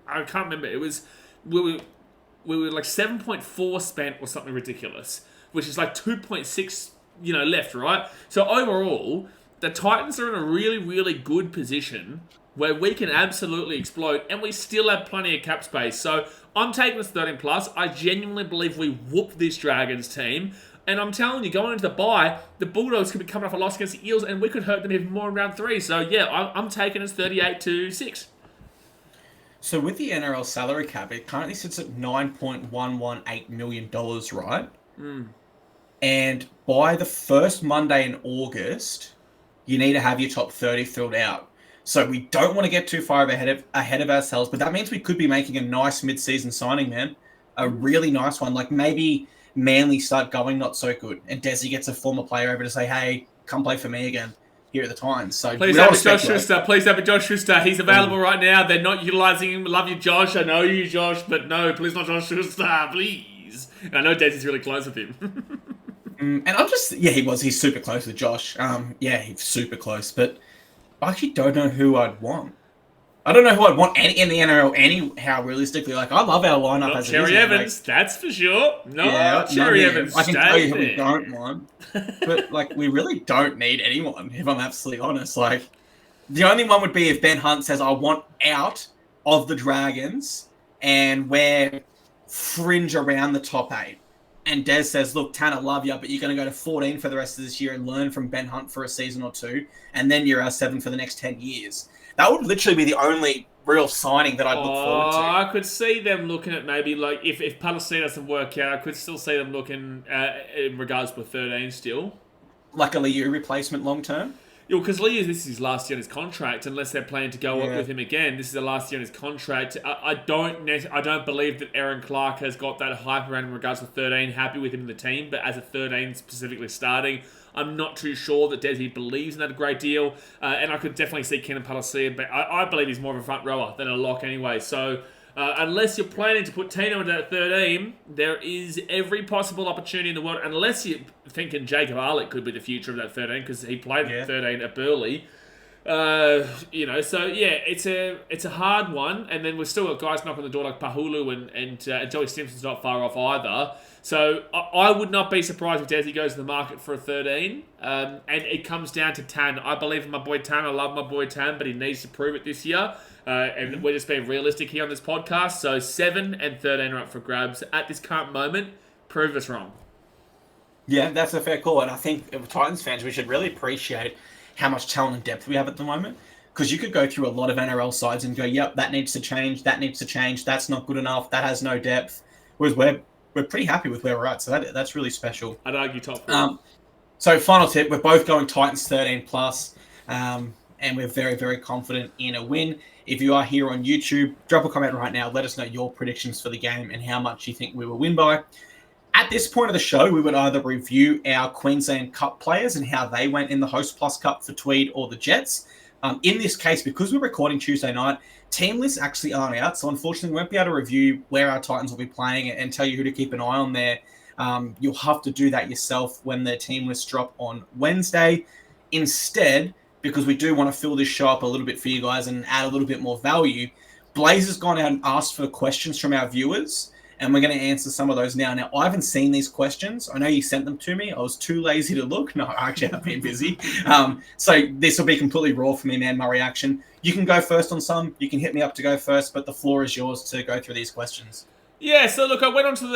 I can't remember. It was we were like 7.4 spent or something ridiculous, which is like 2.6, left, right? So overall, the Titans are in a really, really good position where we can absolutely explode, and we still have plenty of cap space. So I'm taking this 13 plus. I genuinely believe we whoop this Dragons team. And I'm telling you, going into the bye, the Bulldogs could be coming off a loss against the Eels, and we could hurt them even more in round 3. So yeah, I'm taking us 38-6. So with the NRL salary cap, it currently sits at $9.118 million, right? And by the first Monday in August, you need to have your top 30 filled out. So we don't want to get too far ahead of ourselves, but that means we could be making a nice mid-season signing, man. A really nice one. Like maybe Manly start going not so good, and Desi gets a former player over to say, hey, come play for me again here at the Titans. So please have Josh Schuster. Please have Josh Schuster. He's available right now. They're not utilising him. Love you, Josh. I know you, Josh, but no, please not Josh Schuster, please. And I know Desi's really close with him. And I'm just, he's super close with Josh. He's super close, but I actually don't know who I'd want. I don't know who I'd want in the NRL anyhow, realistically. I love our lineup not as Cherry it is. Evans, that's for sure. No, Cherry Evans. I can tell you who we don't want. But, we really don't need anyone, if I'm absolutely honest. The only one would be if Ben Hunt says, I want out of the Dragons, and we're fringe around the top 8. And Des says, look, Tanner, love you, but you're going to go to 14 for the rest of this year and learn from Ben Hunt for a season or 2, and then you're our 7 for the next 10 years. That would literally be the only real signing that I'd look forward to. I could see them looking at maybe, if Palestine doesn't work out, I could still see them looking in regards to 13 still. Like a Liu replacement long term? Because Liu, this is his last year in his contract, unless they're planning to go up with him again. This is the last year in his contract. I don't believe that Aaron Clark has got that hype around in regards to 13. Happy with him in the team, but as a 13 specifically starting, I'm not too sure that Desi believes in that a great deal. And I could definitely see Kenan Palacea, but I believe he's more of a front rower than a lock anyway. So unless you're planning to put Tino into that 13, there is every possible opportunity in the world, unless you're thinking Jacob Arlett could be the future of that 13, because he played 13 at Burleigh. It's a hard one, and then we've still got guys knocking on the door like Pahulu and Joey Simpson's not far off either. So I would not be surprised if Desi goes to the market for a 13, and it comes down to Tan. I believe in my boy Tan. I love my boy Tan, but he needs to prove it this year. And we're just being realistic here on this podcast. So 7 and 13 are up for grabs at this current moment. Prove us wrong. Yeah, that's a fair call, and I think Titans fans, we should really appreciate how much talent and depth we have at the moment. because you could go through a lot of NRL sides and go, yep, that needs to change, that's not good enough, that has no depth. Whereas we're pretty happy with where we're at, so that's really special. I'd argue top 4. So final tip, we're both going Titans 13 plus, and we're very, very confident in a win. If you are here on YouTube, drop a comment right now. Let us know your predictions for the game and how much you think we will win by. At this point of the show, we would either review our Queensland Cup players and how they went in the Host Plus Cup for Tweed or the Jets. In this case, because we're recording Tuesday night, team lists actually aren't out. So unfortunately, we won't be able to review where our Titans will be playing and tell you who to keep an eye on there. You'll have to do that yourself when the team lists drop on Wednesday. Instead, because we do want to fill this show up a little bit for you guys and add a little bit more value, Blaze has gone out and asked for questions from our viewers, and we're going to answer some of those now. Now, I haven't seen these questions. I know you sent them to me. I was too lazy to look. No, I actually have been busy. So this will be completely raw for me, man, my reaction. You can go first on some. You can hit me up to go first, but the floor is yours to go through these questions. Yeah, so look, I went onto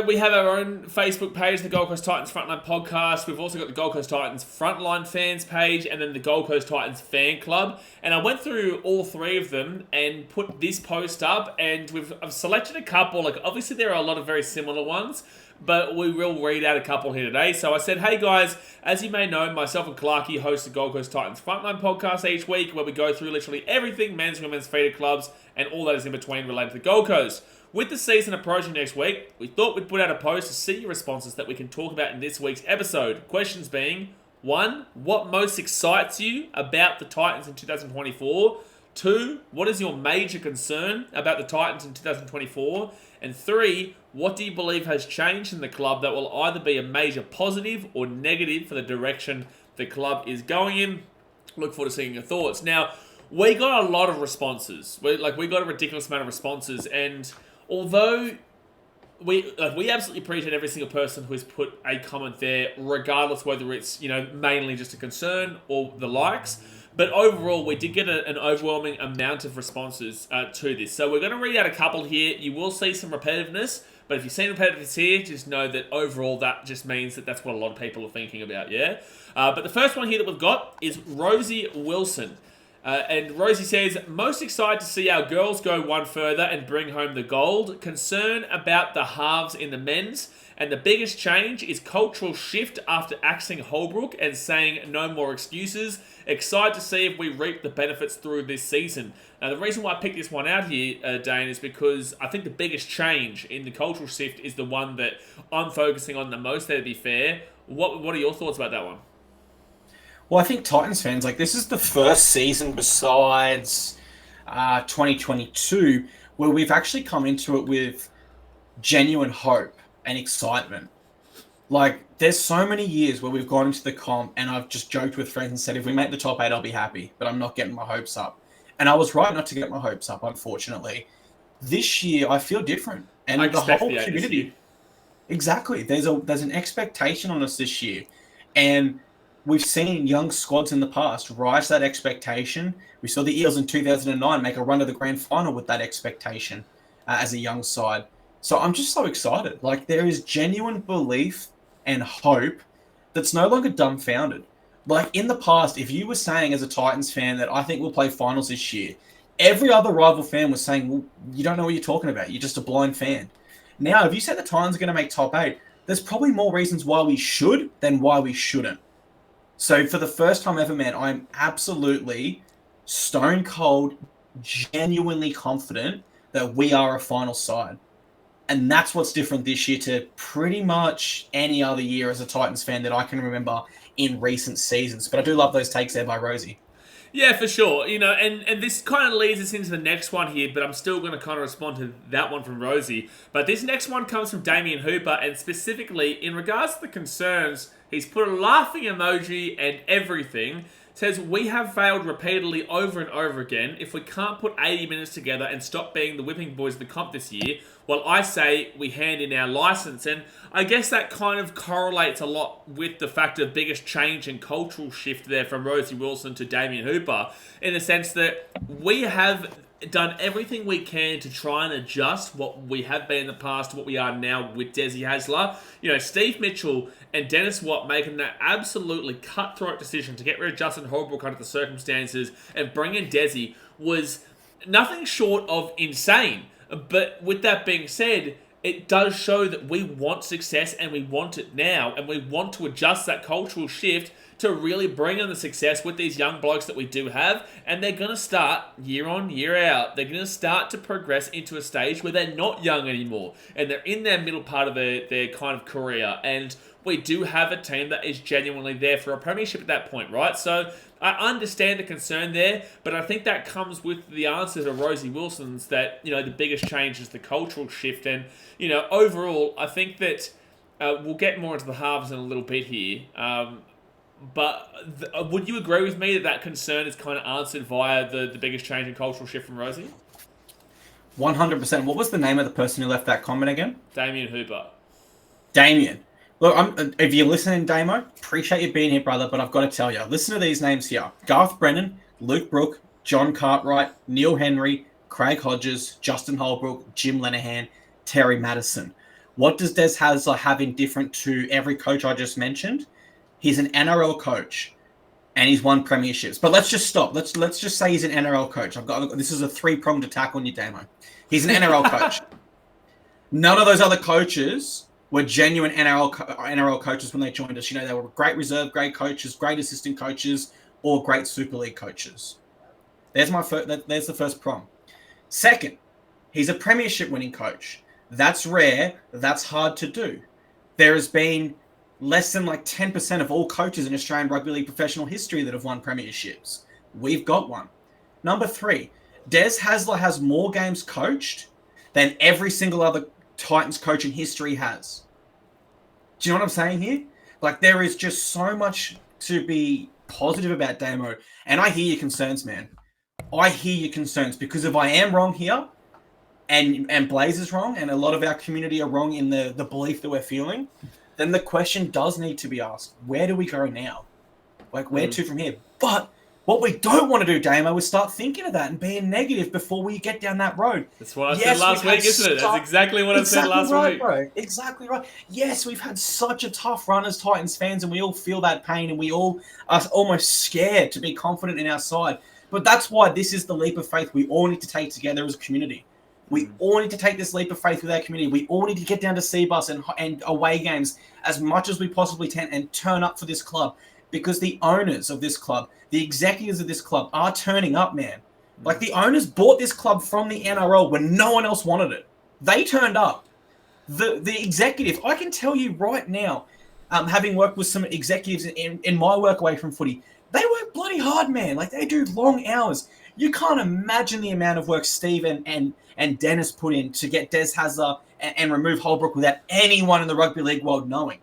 we have our own Facebook page, the Gold Coast Titans Frontline Podcast. We've also got the Gold Coast Titans Frontline Fans page and then the Gold Coast Titans Fan Club. And I went through all 3 of them and put this post up, and I've selected a couple. Like, obviously there are a lot of very similar ones, but we will read out a couple here today. So I said, hey guys, as you may know, myself and Clarkey host the Gold Coast Titans Frontline Podcast each week, where we go through literally everything men's and women's feeder clubs and all that is in between related to the Gold Coast. With the season approaching next week, we thought we'd put out a post to see your responses that we can talk about in this week's episode. Questions being, 1, what most excites you about the Titans in 2024? 2, what is your major concern about the Titans in 2024? And 3, what do you believe has changed in the club that will either be a major positive or negative for the direction the club is going in? Look forward to seeing your thoughts. Now, we got a lot of responses. We got a ridiculous amount of responses, and although we absolutely appreciate every single person who has put a comment there, regardless whether it's, mainly just a concern or the likes. But overall, we did get an overwhelming amount of responses to this. So we're going to read out a couple here. You will see some repetitiveness, but if you've seen repetitiveness here, just know that overall that just means that that's what a lot of people are thinking about, yeah? But the first one here that we've got is Rosie Wilson. And Rosie says, most excited to see our girls go one further and bring home the gold. Concern about the halves in the men's. And the biggest change is cultural shift after axing Holbrook and saying no more excuses. Excited to see if we reap the benefits through this season. Now, the reason why I picked this one out here, Dane, is because I think the biggest change in the cultural shift is the one that I'm focusing on the most, there, to be fair. What are your thoughts about that one? Well, I think Titans fans, this is the first season besides 2022 where we've actually come into it with genuine hope and excitement. There's so many years where we've gone into the comp and I've just joked with friends and said, if we make the top 8, I'll be happy, but I'm not getting my hopes up. And I was right not to get my hopes up, unfortunately. This year, I feel different. And the whole community... Exactly. There's an expectation on us this year. And we've seen young squads in the past rise to that expectation. We saw the Eels in 2009 make a run to the grand final with that expectation as a young side. So I'm just so excited. There is genuine belief and hope that's no longer dumbfounded. In the past, if you were saying as a Titans fan that I think we'll play finals this year, every other rival fan was saying, well, you don't know what you're talking about. You're just a blind fan. Now, if you say the Titans are going to make top 8, there's probably more reasons why we should than why we shouldn't. So for the first time ever, man, I'm absolutely stone cold, genuinely confident that we are a final side. And that's what's different this year to pretty much any other year as a Titans fan that I can remember in recent seasons. But I do love those takes there by Rosie. Yeah, for sure. And this kind of leads us into the next one here, but I'm still going to kind of respond to that one from Rosie. But this next one comes from Damien Hooper, and specifically in regards to the concerns, he's put a laughing emoji and everything. Says, we have failed repeatedly over and over again. If we can't put 80 minutes together and stop being the whipping boys of the comp this year, well, I say we hand in our license. And I guess that kind of correlates a lot with the fact of biggest change and cultural shift there from Rosie Wilson to Damien Hooper, in the sense that we have done everything we can to try and adjust what we have been in the past to what we are now with Desi Hasler. You know, Steve Mitchell and Dennis Watt making that absolutely cutthroat decision to get rid of Justin Holbrook under the circumstances and bring in Desi was nothing short of insane. But with that being said, it does show that we want success and we want it now, and we want to adjust that cultural shift to really bring in the success with these young blokes that we do have, and they're going to start year on, year out. They're going to start to progress into a stage where they're not young anymore, and they're in their middle part of their kind of career, and we do have a team that is genuinely there for a premiership at that point, right? So I understand the concern there, but I think that comes with the answer to Rosie Wilson's that, you know, the biggest change is the cultural shift, and, you know, overall, I think that we'll get more into the halves in a little bit here, but would you agree with me that concern is kind of answered via the biggest change in cultural shift from Rosie? 100%. What was the name of the person who left that comment again? Damien Hooper. Damien. Look, if you're listening, Damo, appreciate you being here, brother, but I've got to tell you, listen to these names here. Garth Brennan, Luke Brook, John Cartwright, Neil Henry, Craig Hodges, Justin Holbrook, Jim Lenahan, Terry Madison. What does Des Hasler have in different to every coach I just mentioned? He's an NRL coach, and he's won premierships. But let's just stop. Let's just say he's an NRL coach. This is a 3-pronged attack on you, Damo. He's an NRL coach. None of those other coaches were genuine NRL coaches when they joined us. You know, they were great reserve grade coaches, great assistant coaches, or great Super League coaches. There's the first prong. Second, he's a premiership winning coach. That's rare. That's hard to do. There has been less than 10% of all coaches in Australian rugby league professional history that have won premierships. We've got one. Number 3, Des Hasler has more games coached than every single other Titans coach in history has. Do you know what I'm saying here? There is just so much to be positive about, Damo. And I hear your concerns, man. I hear your concerns, because if I am wrong here, and Blaze is wrong, and a lot of our community are wrong in the belief that we're feeling, then the question does need to be asked, where do we go now? Where to from here? But what we don't want to do, Damo, is start thinking of that and being negative before we get down that road. That's what I said last week, isn't it? That's exactly what I said last week. Bro. Exactly right. Yes, we've had such a tough run as Titans fans, and we all feel that pain, and we all are almost scared to be confident in our side. But that's why this is the leap of faith we all need to take together as a community. We all need to take this leap of faith with our community. We all need to get down to Seabus and away games as much as we possibly can and turn up for this club, because the owners of this club, the executives of this club are turning up, man. The owners bought this club from the NRL when no one else wanted it. They turned up. The executive, I can tell you right now, having worked with some executives in my work away from footy, they work bloody hard, man. They do long hours. You can't imagine the amount of work Steve and Dennis put in to get Des Hasler and remove Holbrook without anyone in the rugby league world knowing.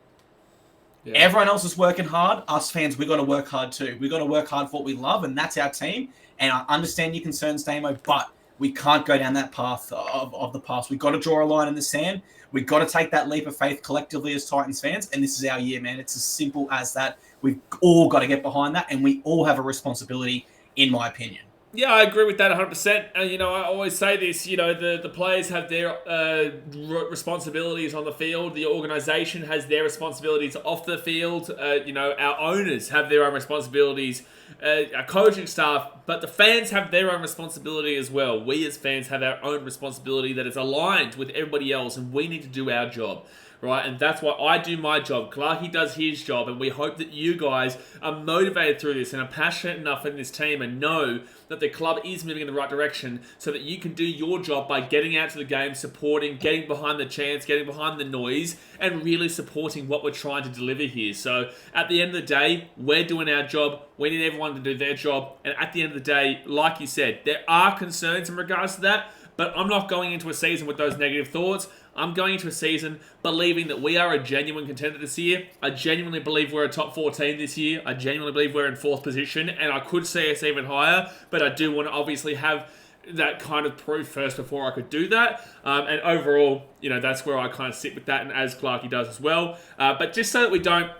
Yeah. Everyone else is working hard. Us fans, we got to work hard too. We got to work hard for what we love, and that's our team. And I understand your concerns, Damo, but we can't go down that path of the past. We've got to draw a line in the sand. We've got to take that leap of faith collectively as Titans fans, and this is our year, man. It's as simple as that. We've all got to get behind that, and we all have a responsibility, in my opinion. Yeah, I agree with that 100%. And, I always say this, the players have their responsibilities on the field. The organisation has their responsibilities off the field. Our owners have their own responsibilities, our coaching staff, but the fans have their own responsibility as well. We as fans have our own responsibility that is aligned with everybody else, and we need to do our job. Right, and that's why I do my job. Clarkey does his job, and we hope that you guys are motivated through this and are passionate enough in this team and know that the club is moving in the right direction so that you can do your job by getting out to the game, supporting, getting behind the chants, getting behind the noise, and really supporting what we're trying to deliver here. So at the end of the day, we're doing our job. We need everyone to do their job. And at the end of the day, like you said, there are concerns in regards to that, but I'm not going into a season with those negative thoughts. I'm going into a season believing that we are a genuine contender this year. I genuinely believe we're a top 4 team this year. I genuinely believe we're in 4th position, and I could see us even higher, but I do want to obviously have that kind of proof first before I could do that. And overall, that's where I kind of sit with that, and as Clarkey does as well. But just so that we don't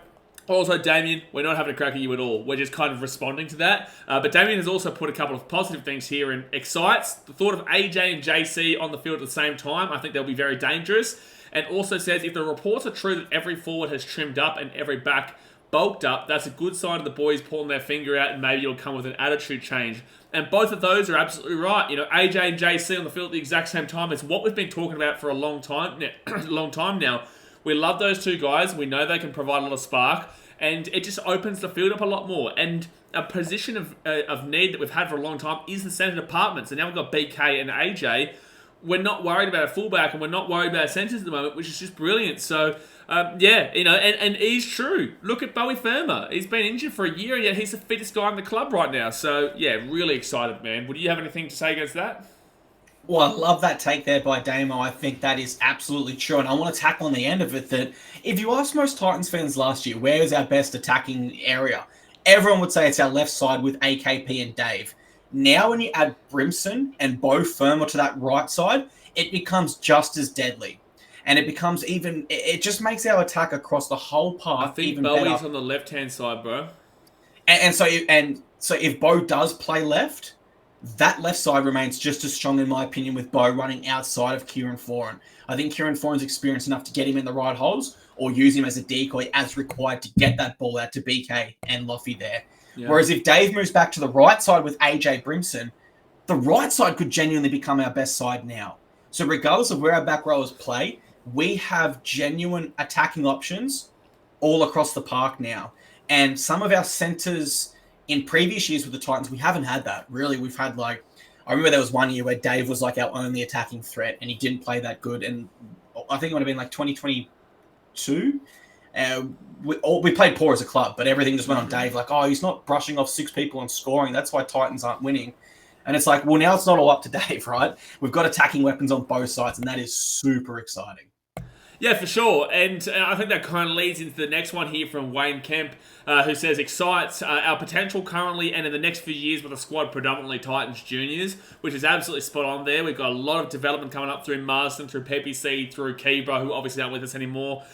Also, Damien, we're not having a crack at you at all. We're just kind of responding to that. But Damien has also put a couple of positive things here and excites. The thought of AJ and JC on the field at the same time, I think they'll be very dangerous. And also says if the reports are true that every forward has trimmed up and every back bulked up, that's a good sign of the boys pulling their finger out and maybe it'll come with an attitude change. And both of those are absolutely right. You know, AJ and JC on the field at the exact same time is what we've been talking about for a long time now. We love those two guys. We know they can provide a lot of spark. And it just opens the field up a lot more. And a position of need that we've had for a long time is the centre department. So now we've got BK and AJ. We're not worried about a fullback and we're not worried about centres at the moment, which is just brilliant. So, and he's true. Look at Bowie Firma. He's been injured for a year and yet he's the fittest guy in the club right now. So, yeah, really excited, man. Would you have anything to say against that? Well, I love that take there by Damo. I think that is absolutely true. And I want to tackle on the end of it that if you asked most Titans fans last year, where is our best attacking area? Everyone would say it's our left side with AKP and Dave. Now when you add Brimson and Bo Firma to that right side, it becomes just as deadly. And it becomes it just makes our attack across the whole path I think even Bowie's better. on the left-hand side, bro. And so if Bo does play left, that left side remains just as strong, in my opinion, with Bo running outside of Kieran Foran. I think Kieran Foran's experienced enough to get him in the right holes or use him as a decoy as required to get that ball out to BK and Loffy there. Yeah. Whereas if Dave moves back to the right side with AJ Brimson, the right side could genuinely become our best side now. So regardless of where our back rowers play, we have genuine attacking options all across the park now. And some of our centres in previous years with the Titans, we haven't had that. Really, we've had I remember there was one year where Dave was like our only attacking threat and he didn't play that good. And I think it would have been like 2022. We played poor as a club, but everything just went on Dave. Like, oh, he's not brushing off 6 people and scoring. That's why Titans aren't winning. And it's like, well, now it's not all up to Dave, right? We've got attacking weapons on both sides, and that is super exciting. Yeah, for sure. And I think that kind of leads into the next one here from Wayne Kemp, who says, excites our potential currently and in the next few years with a squad predominantly Titans juniors, which is absolutely spot on there. We've got a lot of development coming up through Marsden, through PPC, through Kebra, who obviously aren't with us anymore,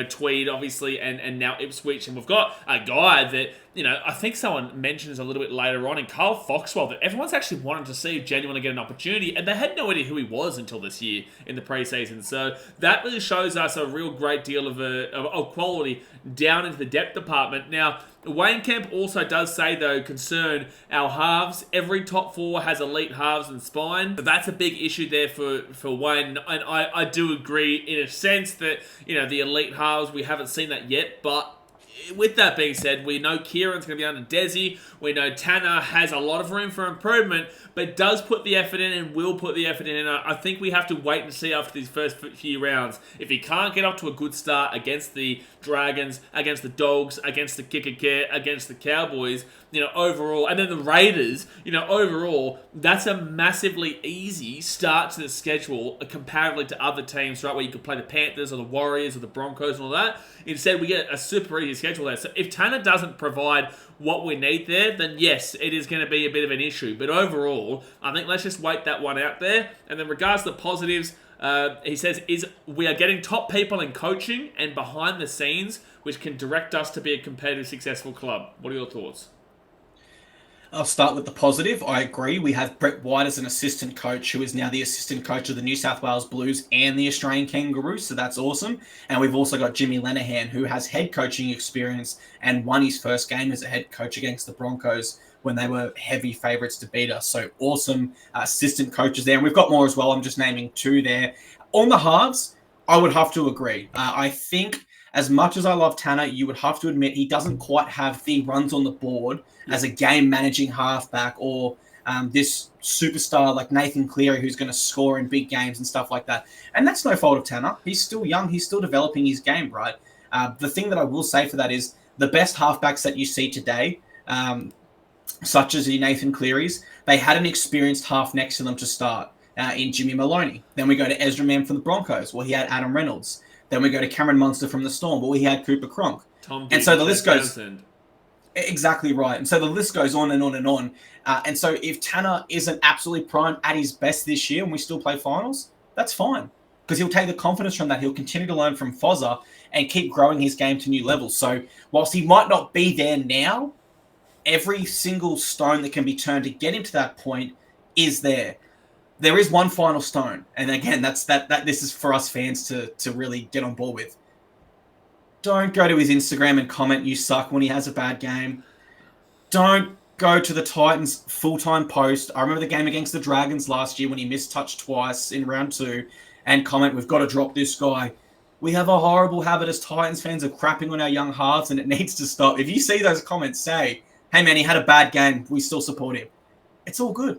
Tweed, obviously, and now Ipswich. And we've got a guy that, I think someone mentions a little bit later on in Carl Foxwell that everyone's actually wanted to see genuinely get an opportunity, and they had no idea who he was until this year in the preseason. So that really shows us a real great deal of quality down into the depth department. Now, Wayne Kemp also does say, though, concern our halves. Every top 4 has elite halves and spine. But that's a big issue there for Wayne. And I do agree in a sense that, the elite halves, we haven't seen that yet, but with that being said, we know Kieran's going to be under Desi. We know Tanner has a lot of room for improvement, but does put the effort in and will put the effort in. And I think we have to wait and see after these first few rounds. If he can't get off to a good start against the Dragons, against the Dogs, against the Kicker, against the Cowboys, overall, and then the Raiders, overall, that's a massively easy start to the schedule comparatively to other teams, right, where you could play the Panthers or the Warriors or the Broncos and all that. Instead, we get a super easy schedule there. So if Tanner doesn't provide what we need there, then yes, it is going to be a bit of an issue. But overall, I think let's just wait that one out there. And then regards to the positives, he says, we are getting top people in coaching and behind the scenes, which can direct us to be a competitive, successful club. What are your thoughts? I'll start with the positive. I agree. We have Brett White as an assistant coach, who is now the assistant coach of the New South Wales Blues and the Australian Kangaroos, so that's awesome. And we've also got Jimmy Lenahan, who has head coaching experience and won his first game as a head coach against the Broncos when they were heavy favourites to beat us. So awesome assistant coaches there. And we've got more as well. I'm just naming 2 there. On the halves, I would have to agree. I think as much as I love Tanner, you would have to admit he doesn't quite have the runs on the board as a game-managing halfback or this superstar like Nathan Cleary who's going to score in big games and stuff like that. And that's no fault of Tanner. He's still young. He's still developing his game, right? The thing that I will say for that is the best halfbacks that you see today, such as the Nathan Clearys, they had an experienced half next to them to start in Jimmy Maloney. Then we go to Ezra Mann from the Broncos. Well, he had Adam Reynolds. Then we go to Cameron Munster from the Storm. Well, he had Cooper Cronk. And so the list goes... Exactly right. And so the list goes on and on and on. And so if Tanner isn't absolutely prime at his best this year and we still play finals, that's fine. because he'll take the confidence from that. He'll continue to learn from Fozza and keep growing his game to new levels. So whilst he might not be there now, every single stone that can be turned to get him to that point is there. There is one final stone. And again, that's that this is for us fans to really get on board with. Don't go to his Instagram and comment you suck when he has a bad game. Don't go to the Titans full-time post. I remember the game against the Dragons last year when he missed touch twice in round 2 and comment, we've got to drop this guy. We have a horrible habit as Titans fans of crapping on our young halves, and it needs to stop. If you see those comments, say, hey man, he had a bad game. We still support him. It's all good.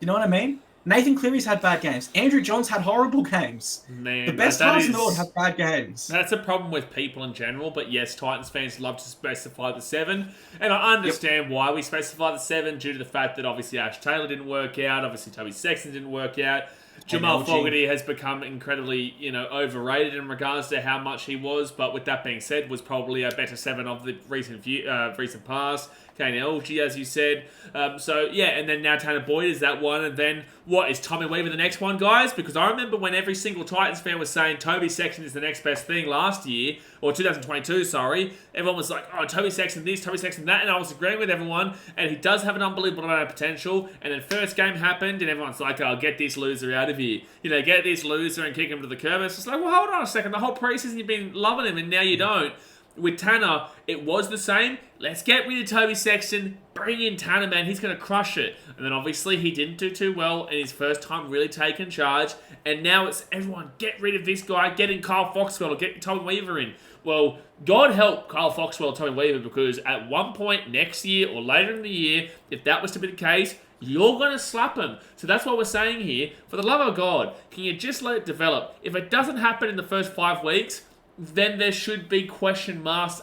You know what I mean? Nathan Cleary's had bad games. Andrew Johns had horrible games. Man, the best halves in the world have bad games. That's a problem with people in general, but yes, Titans fans love to specify the 7, and I understand why we specify the 7 due to the fact that obviously Ash Taylor didn't work out, obviously Toby Sexton didn't work out. Jamal Fogarty has become incredibly, overrated in regards to how much he was, but with that being said, was probably a better 7 of the recent past. Kane LG, as you said. And then now Tanner Boyd is that one, and then what, is Tommy Weaver the next one, guys? Because I remember when every single Titans fan was saying Toby Sexton is the next best thing last year, or 2022, sorry. Everyone was like, oh, Toby Sexton this, Toby Sexton that, and I was agreeing with everyone, and he does have an unbelievable amount of potential, and then first game happened, and everyone's like, oh, get this loser out of here. Get this loser and kick him to the curb. It's just like, well, hold on a second, the whole preseason you've been loving him, and now you don't. With Tanner, it was the same. Let's get rid of Toby Sexton, bring in Tanner, man. He's going to crush it. And then obviously he didn't do too well in his first time really taking charge. And now it's everyone, get rid of this guy, get in Kyle Foxwell or get Tommy Weaver in. Well, God help Kyle Foxwell and Tommy Weaver, because at one point next year or later in the year, if that was to be the case, you're going to slap him. So that's what we're saying here. For the love of God, can you just let it develop? If it doesn't happen in the first 5 weeks, then there should be question marks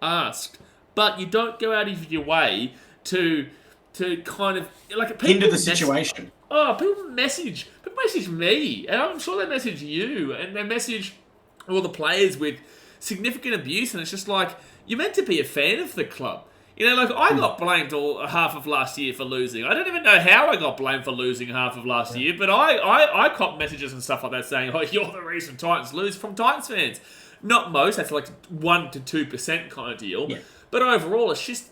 asked. But you don't go out of your way to kind of like into the situation. People message me, and I'm sure they message you, and they message all the players with significant abuse, and it's just like, you're meant to be a fan of the club. I got blamed all half of last year for losing. I don't even know how I got blamed for losing half of last year, but I caught messages and stuff like that saying, oh, you're the reason Titans lose, from Titans fans. Not most, that's like 1 to 2% kind of deal. Yeah. But overall, it's just,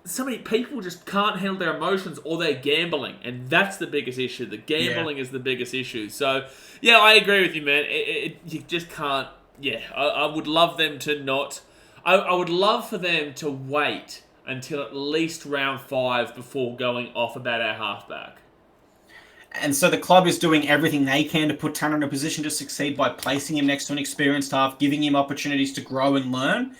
so many people just can't handle their emotions, or they're gambling, and that's the biggest issue. The gambling is the biggest issue. So, yeah, I agree with you, man. You just can't, I would love them to not... I would love for them to wait until at least round 5 before going off about our halfback. And so the club is doing everything they can to put Tanner in a position to succeed by placing him next to an experienced half, giving him opportunities to grow and learn,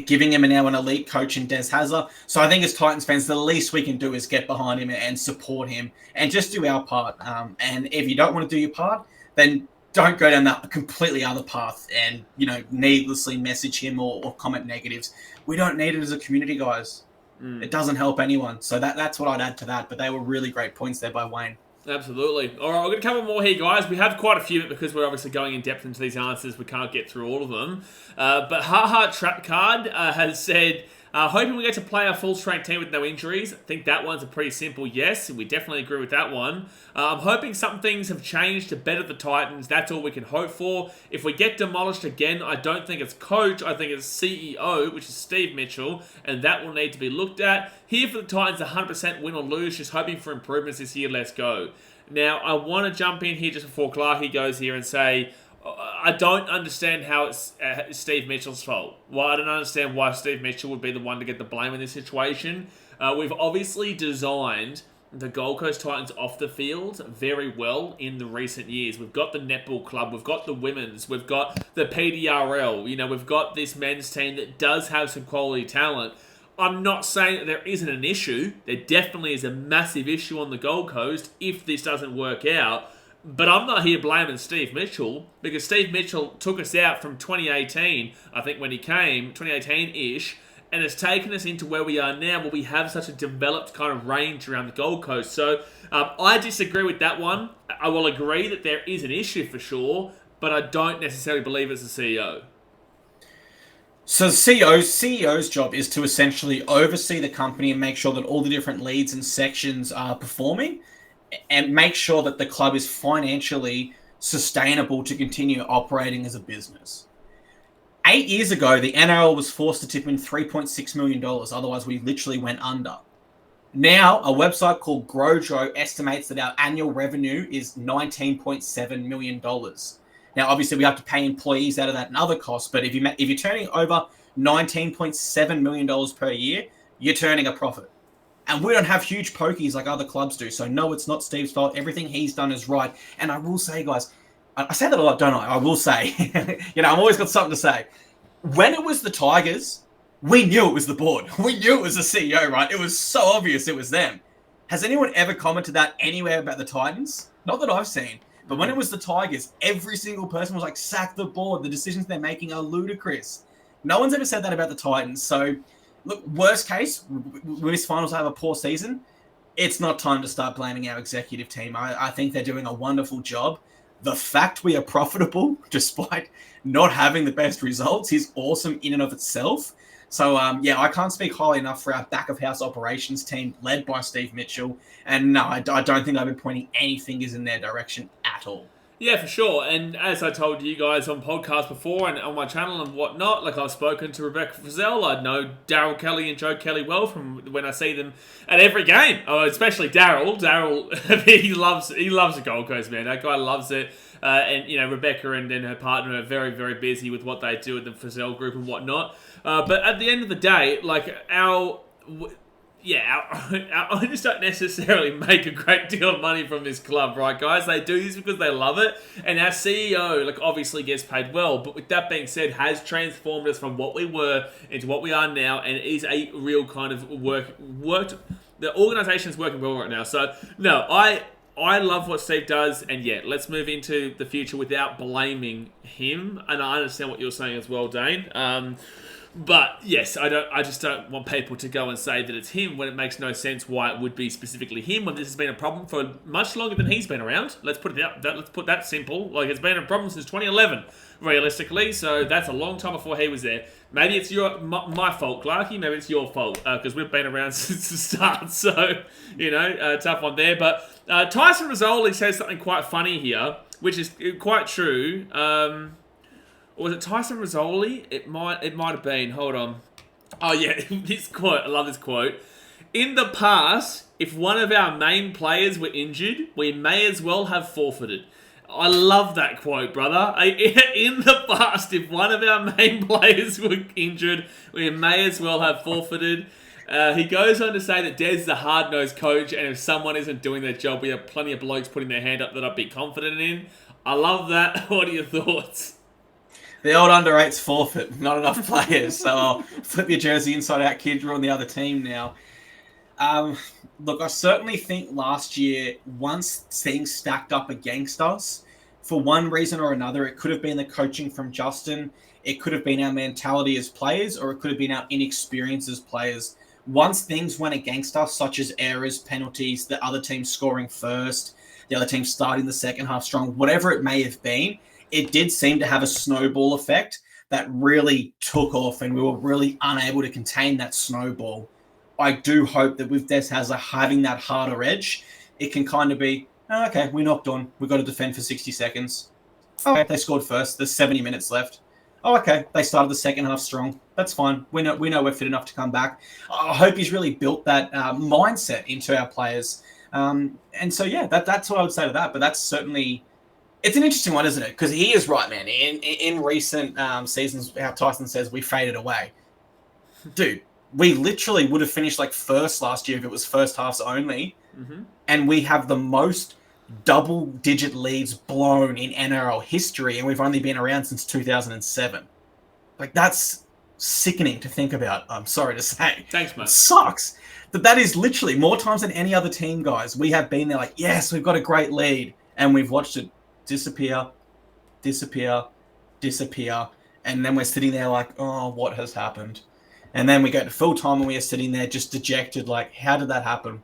giving him now an elite coach in Des Hazard. So I think as Titans fans, the least we can do is get behind him and support him and just do our part. And if you don't want to do your part, then don't go down that completely other path and, needlessly message him or comment negatives. We don't need it as a community, guys. It doesn't help anyone. So that's what I'd add to that. But they were really great points there by Wayne. Absolutely. All right, we're going to cover more here, guys. We have quite a few, but because we're obviously going in depth into these answers, we can't get through all of them. But Ha Trap Card has said... hoping we get to play our full-strength team with no injuries. I think that one's a pretty simple yes. We definitely agree with that one. I'm hoping some things have changed to better the Titans. That's all we can hope for. If we get demolished again, I don't think it's coach. I think it's CEO, which is Steve Mitchell, and that will need to be looked at. Here for the Titans, 100% win or lose. Just hoping for improvements this year. Let's go. Now, I want to jump in here just before Clarkey goes here and say... I don't understand how it's Steve Mitchell's fault. Well, I don't understand why Steve Mitchell would be the one to get the blame in this situation. We've obviously designed the Gold Coast Titans off the field very well in the recent years. We've got the netball club, we've got the women's, we've got the PDRL, we've got this men's team that does have some quality talent. I'm not saying that there isn't an issue. There definitely is a massive issue on the Gold Coast if this doesn't work out. But I'm not here blaming Steve Mitchell, because Steve Mitchell took us out from 2018, I think when he came, 2018-ish, and has taken us into where we are now, where we have such a developed kind of range around the Gold Coast. So I disagree with that one. I will agree that there is an issue for sure, but I don't necessarily believe it's the CEO. So CEO's job is to essentially oversee the company and make sure that all the different leads and sections are performing. and make sure that the club is financially sustainable to continue operating as a business. 8 years ago, the NRL was forced to tip in $3.6 million. Otherwise, we literally went under. Now, a website called Growjo estimates that our annual revenue is $19.7 million. Now, obviously, we have to pay employees out of that and other costs, but if you're turning over $19.7 million per year, you're turning a profit. And we don't have huge pokies like other clubs do. So, no, it's not Steve's fault. Everything he's done is right. And I will say, guys, I say that a lot, don't I? I will say, I've always got something to say. When it was the Tigers, we knew it was the board. We knew it was the CEO, right? It was so obvious it was them. Has anyone ever commented that anywhere about the Titans? Not that I've seen. But when it was the Tigers, every single person was like, sack the board. The decisions they're making are ludicrous. No one's ever said that about the Titans. So, look, worst case, Winners Finals have a poor season. It's not time to start blaming our executive team. I think they're doing a wonderful job. The fact we are profitable, despite not having the best results, is awesome in and of itself. So, I can't speak highly enough for our back-of-house operations team led by Steve Mitchell. And no, I don't think I've been pointing any fingers in their direction at all. Yeah, for sure. And as I told you guys on podcasts before and on my channel and whatnot, like I've spoken to Rebecca Frizzell, I know Daryl Kelly and Joe Kelly well from when I see them at every game. Oh, especially Daryl. Daryl, he loves the Gold Coast, man. That guy loves it. And Rebecca and her partner are very, very busy with what they do at the Frizzell group and whatnot. But at the end of the day, like our owners don't necessarily make a great deal of money from this club, right, guys? They do this because they love it, and our CEO, obviously gets paid well. But with that being said, has transformed us from what we were into what we are now, and is a real kind of worked. The organisation's working well right now. So no, I love what Steve does, and let's move into the future without blaming him. And I understand what you're saying as well, Dane. But yes, I just don't want people to go and say that it's him when it makes no sense why it would be specifically him when this has been a problem for much longer than he's been around. Let's put that simple. Like, it's been a problem since 2011, realistically. So that's a long time before he was there. Maybe it's my fault, Clarkey. Maybe it's your fault because we've been around since the start. So tough one there. But Tyson Rizzoli says something quite funny here, which is quite true. Or was it Tyson Rizzoli? It might have been. Hold on. Oh yeah, this quote. I love this quote. In the past, if one of our main players were injured, we may as well have forfeited. I love that quote, brother. In the past, if one of our main players were injured, we may as well have forfeited. He goes on to say that Des is a hard-nosed coach, and if someone isn't doing their job, we have plenty of blokes putting their hand up that I'd be confident in. I love that. What are your thoughts? The old under 8's forfeit. Not enough players. So I'll flip your jersey inside out, kid. You're on the other team now. Look, I certainly think last year, once things stacked up against us, for one reason or another, it could have been the coaching from Justin. It could have been our mentality as players, or it could have been our inexperience as players. Once things went against us, such as errors, penalties, the other team scoring first, the other team starting the second half strong, whatever it may have been, it did seem to have a snowball effect that really took off, and we were really unable to contain that snowball. I do hope that with Des having that harder edge, it can kind of be, okay, we knocked on. We've got to defend for 60 seconds. Okay, they scored first. There's 70 minutes left. Oh, okay, they started the second half strong. That's fine. We know we're fit enough to come back. I hope he's really built that mindset into our players. And so, that's what I would say to that. But that's certainly... It's an interesting one, isn't it? Because he is right, man. In recent seasons, how Tyson says, we faded away. Dude, we literally would have finished first last year if it was first halves only. Mm-hmm. And we have the most double-digit leads blown in NRL history, and we've only been around since 2007. That's sickening to think about, I'm sorry to say. Thanks, mate. It sucks. But that is literally more times than any other team, guys. We have been there yes, we've got a great lead, and we've watched it disappear, and then we're sitting there what has happened? And then we go to full time and we are sitting there just dejected, how did that happen?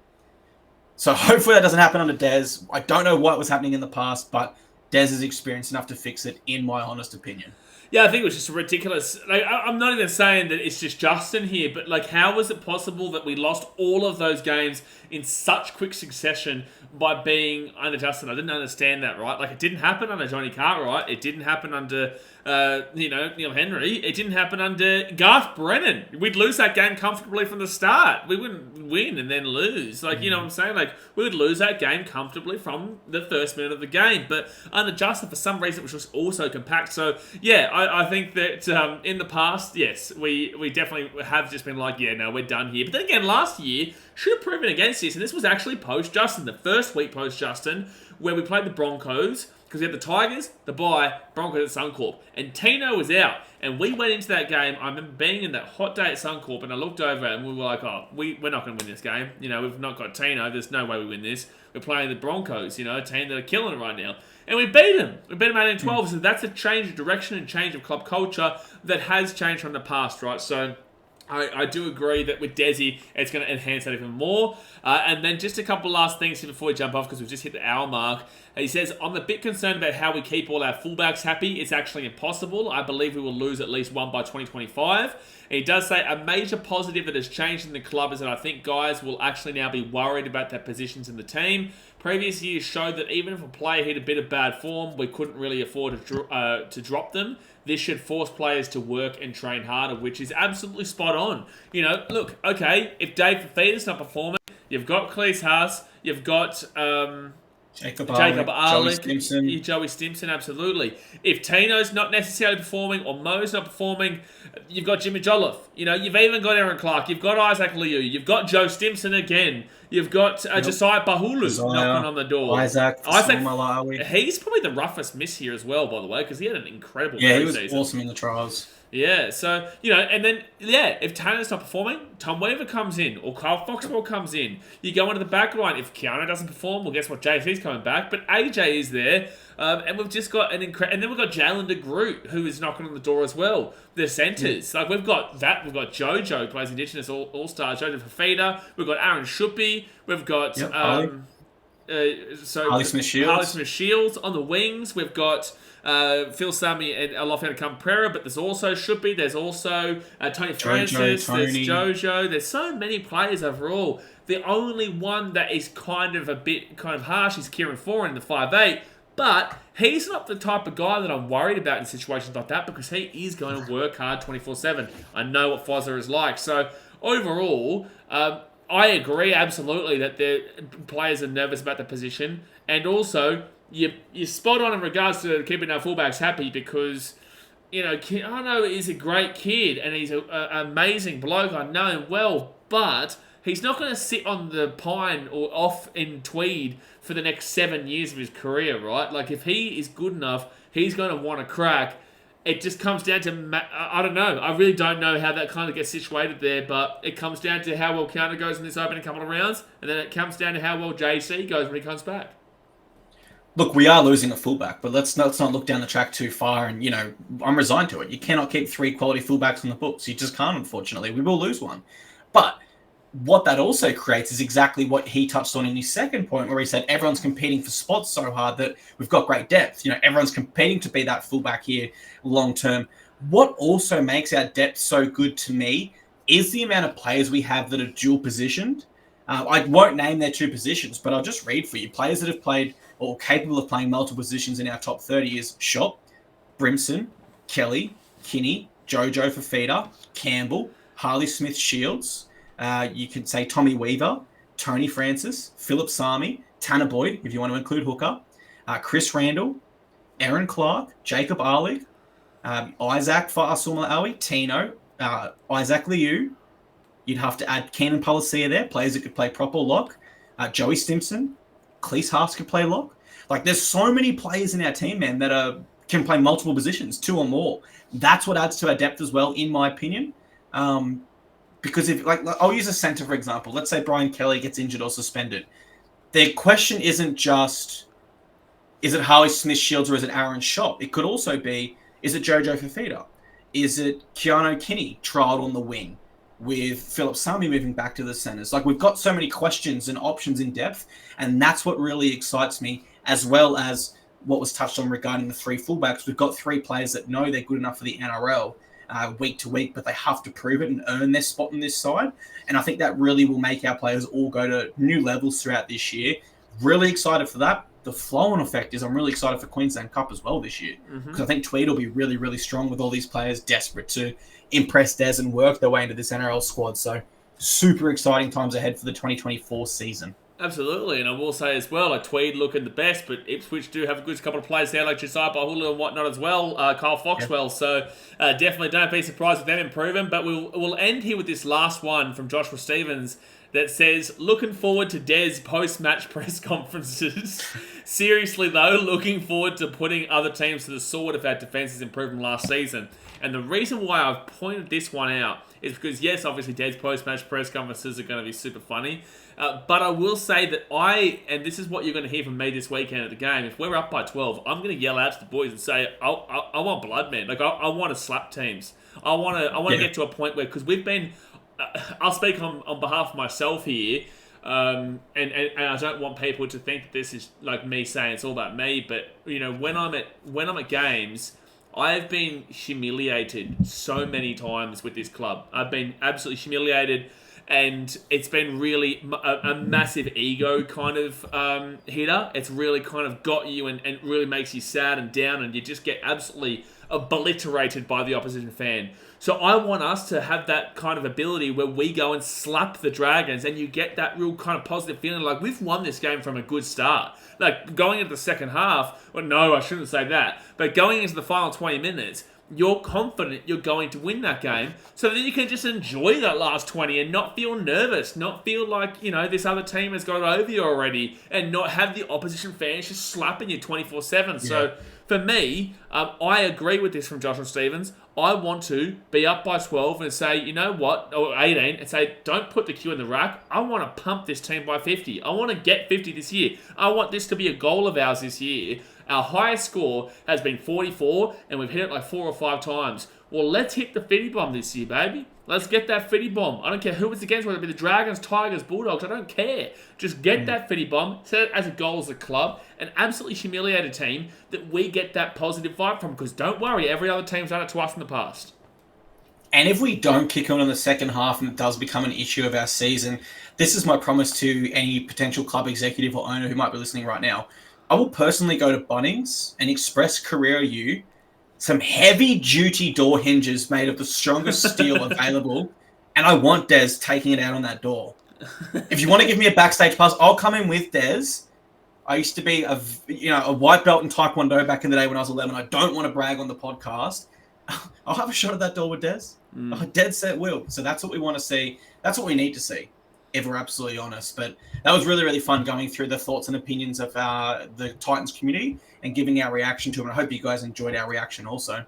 So hopefully that doesn't happen under Des. I don't know what was happening in the past, but Des is experienced enough to fix it, in my honest opinion. Yeah, I think it was just ridiculous. Like, I'm not even saying that it's just Justin here, but like, how was it possible that we lost all of those games in such quick succession by being under Justin? I didn't understand that, right? Like, it didn't happen under Johnny Cartwright. It didn't happen under, Neil Henry. It didn't happen under Garth Brennan. We'd lose that game comfortably from the start. We wouldn't win and then lose. Like, you know what I'm saying? Like, we would lose that game comfortably from the first minute of the game. But under Justin, for some reason, it was just also compact. So, yeah, I think that in the past, yes, we definitely have just been like, yeah, no, we're done here. But then again, last year should have proven against this, and this was actually post-Justin, the first week post-Justin, where we played the Broncos, because we had the Tigers, the bye, Broncos at Suncorp, and Tino was out. And we went into that game, I remember being in that hot day at Suncorp, and I looked over and we were like, oh, we're not going to win this game. You know, we've not got Tino, there's no way we win this. We're playing the Broncos, you know, a team that are killing it right now. And we beat them. We beat them 18-12, so that's a change of direction and change of club culture that has changed from the past, right? So I do agree that with Desi, it's going to enhance that even more. And then just a couple last things here before we jump off, because we've just hit the hour mark. He says, I'm a bit concerned about how we keep all our fullbacks happy. It's actually impossible. I believe we will lose at least one by 2025. And he does say, a major positive that has changed in the club is that I think guys will actually now be worried about their positions in the team. Previous years showed that even if a player hit a bit of bad form, we couldn't really afford to drop them. This should force players to work and train harder, which is absolutely spot on. You know, look, okay, if Dave Fafita's not performing, you've got Cleese Haas, you've got Jacob Arlick, Joey Stimson, absolutely. If Tino's not necessarily performing or Mo's not performing, you've got Jimmy Jolliffe. You know, you've even got Aaron Clark, you've got Isaac Liu, you've got Joe Stimson again, you've got Josiah Bahulu knocking on the door. Isaac, he's probably the roughest miss here as well, by the way, because he had an incredible he was season. Awesome in the trials. Yeah, so, you know, and then, yeah, if Tanner's not performing, Tom Weaver comes in, or Kyle Foxborough comes in. You go into the back line. If Keanu doesn't perform, well, guess what? JC's coming back, but AJ is there, and we've just got and then we've got Jalen de Groot, who is knocking on the door as well. The centres, like, we've got that. We've got Jojo, plays Indigenous All-Star, Jojo Fafita. We've got Aaron Shuppy. We've got, Harley Smith-Shields on the wings. We've got Phil Sami and Alofiana Camprera, but there's also Shuppy. There's also Tony Francis. There's Jojo. There's so many players overall. The only one that is kind of harsh is Kieran Foran in the 5'8", but he's not the type of guy that I'm worried about in situations like that, because he is going to work hard 24/7. I know what Fozzer is like. So overall, I agree absolutely that the players are nervous about the position, and also you're spot on in regards to keeping our fullbacks happy, because, you know, I know he's a great kid and he's an amazing bloke. I know him well, but he's not going to sit on the pine or off in Tweed for the next 7 years of his career, right? Like, if he is good enough, he's going to want to crack. It just comes down to, I don't know. I really don't know how that kind of gets situated there, but it comes down to how well Keanu goes in this opening couple of rounds, and then it comes down to how well JC goes when he comes back. Look, we are losing a fullback, but let's not look down the track too far. And, you know, I'm resigned to it. You cannot keep 3 quality fullbacks on the books. You just can't, unfortunately. We will lose one. But what that also creates is exactly what he touched on in his second point, where he said everyone's competing for spots so hard that we've got great depth. You know, everyone's competing to be that fullback here long term. What also makes our depth so good to me is the amount of players we have that are dual positioned. I won't name their 2 positions, but I'll just read for you. Players that have played or capable of playing multiple positions in our top 30 is Shop, Brimson, Kelly, Kinney, Jojo Fafita, Campbell, Harley Smith-Shields. You could say Tommy Weaver, Tony Francis, Philip Sami, Tanner Boyd, if you want to include hooker, Chris Randall, Aaron Clark, Jacob Arlick, Isaac Fa'asumalawi, Tino, Isaac Liu. You'd have to add Keenan Palacia there, players that could play proper lock. Joey Stimson, Cleese Haas could play lock. Like, there's so many players in our team, man, that can play multiple positions, 2 or more. That's what adds to our depth as well, in my opinion. Because if, like, I'll use a centre, for example. Let's say Brian Kelly gets injured or suspended. The question isn't just, is it Harley Smith-Shields or is it Aaron Shop? It could also be, is it Jojo Fafita? Is it Keanu Kinney trialled on the wing with Philip Sami moving back to the centres? Like, we've got so many questions and options in depth, and that's what really excites me, as well as what was touched on regarding the 3 fullbacks. We've got 3 players that know they're good enough for the NRL week to week, but they have to prove it and earn their spot on this side. And I think that really will make our players all go to new levels throughout this year. Really excited for that. The flow-on effect is I'm really excited for Queensland Cup as well this year, because I think Tweed will be really, really strong with all these players desperate to impress Des and work their way into this NRL squad. So super exciting times ahead for the 2024 season. Absolutely, and I will say as well, like Tweed looking the best, but Ipswich do have a good couple of players there, like Josiah Bahulu and whatnot as well, Kyle Foxwell. Yep. So definitely don't be surprised with them improving. But we'll end here with this last one from Joshua Stevens that says, looking forward to Des post-match press conferences. Seriously though, looking forward to putting other teams to the sword if our defence is improved from last season. And the reason why I've pointed this one out is because, yes, obviously Des post-match press conferences are going to be super funny. But I will say that and this is what you're going to hear from me this weekend at the game, if we're up by 12, I'm going to yell out to the boys and say, I want blood, man. Like, I want to slap teams. I want to get to a point where, because we've been, I'll speak on behalf of myself here, and I don't want people to think that this is like me saying it's all about me, but, you know, when I'm at games, I've been humiliated so many times with this club. I've been absolutely humiliated, and it's been really a massive ego kind of hitter. It's really kind of got you and really makes you sad and down, and you just get absolutely obliterated by the opposition fan. So I want us to have that kind of ability where we go and slap the Dragons, and you get that real kind of positive feeling like we've won this game from a good start. Like going into the second half, well, no, I shouldn't say that, but going into the final 20 minutes, you're confident you're going to win that game, so that you can just enjoy that last 20 and not feel nervous, not feel like, you know, this other team has got it over you already, and not have the opposition fans just slapping you 24/7. Yeah. So for me, I agree with this from Joshua Stevens. I want to be up by 12 and say, you know what, or 18, and say, don't put the Q in the rack. I want to pump this team by 50. I want to get 50 this year. I want this to be a goal of ours this year. Our highest score has been 44, and we've hit it like 4 or 5 times. Well, let's hit the 50 bomb this year, baby. Let's get that 50 bomb. I don't care who it's against, whether it be the Dragons, Tigers, Bulldogs. I don't care. Just get that 50 bomb, set it as a goal as a club, and absolutely humiliate a team that we get that positive vibe from. Because don't worry, every other team's done it to us in the past. And if we don't kick on in the second half and it does become an issue of our season, this is my promise to any potential club executive or owner who might be listening right now. I will personally go to Bunnings and express Career U some heavy-duty door hinges made of the strongest steel available, and I want Des taking it out on that door. If you want to give me a backstage pass, I'll come in with Des. I used to be a white belt in Taekwondo back in the day when I was 11. I don't want to brag on the podcast. I'll have a shot at that door with Des. I dead set will. So that's what we want to see. That's what we need to see, if we're absolutely honest. But that was really, really fun going through the thoughts and opinions of the Titans community and giving our reaction to them. And I hope you guys enjoyed our reaction also.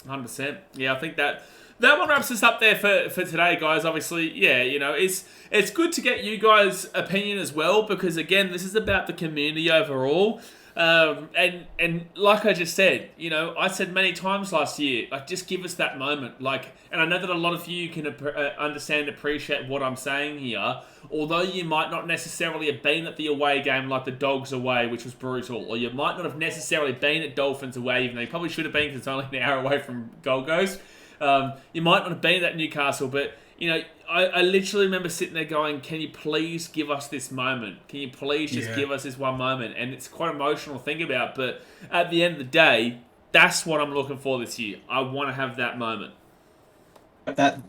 100%. Yeah, I think that one wraps us up there for today, guys. Obviously, yeah, you know, it's good to get you guys' opinion as well, because, again, this is about the community overall. And like I just said, you know, I said many times last year, like, just give us that moment. Like, and I know that a lot of you can understand and appreciate what I'm saying here, although you might not necessarily have been at the away game like the Dogs away, which was brutal, or you might not have necessarily been at Dolphins away, even though you probably should have been because it's only an hour away from Gold Coast. You might not have been at Newcastle, but, you know, I literally remember sitting there going, can you please give us this moment? Can you please just give us this one moment? And it's quite emotional to think about, but at the end of the day, that's what I'm looking for this year. I want to have that moment.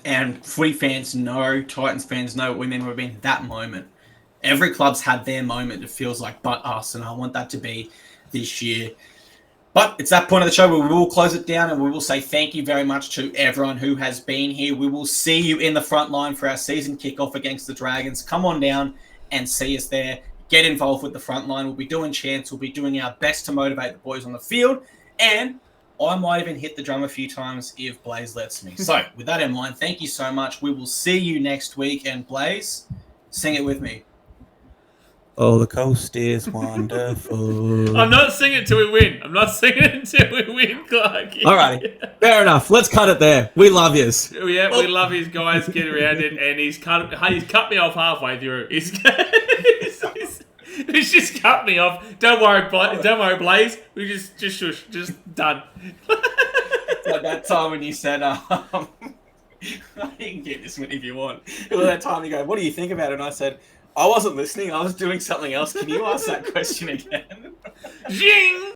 And footy fans know, Titans fans know what we mean by that moment. Every club's had their moment, it feels like, but us, and I want that to be this year. But it's that point of the show where we will close it down and we will say thank you very much to everyone who has been here. We will see you in the front line for our season kickoff against the Dragons. Come on down and see us there. Get involved with the front line. We'll be doing chants. We'll be doing our best to motivate the boys on the field. And I might even hit the drum a few times if Blaze lets me. So with that in mind, thank you so much. We will see you next week. And Blaze, sing it with me. Oh, the coast is wonderful. I'm not singing until we win. I'm not singing until we win, Clarkey. All right. Fair enough. Let's cut it there. We love yous. Yeah, we love his guys. Get around it. And he's cut me off halfway through. He's just cut me off. Don't worry, Blaze. We just shush. Just done. Like that time when you said, you can get this one if you want. It was that time you go, what do you think about it? And I said, I wasn't listening. I was doing something else. Can you ask that question again? Zing!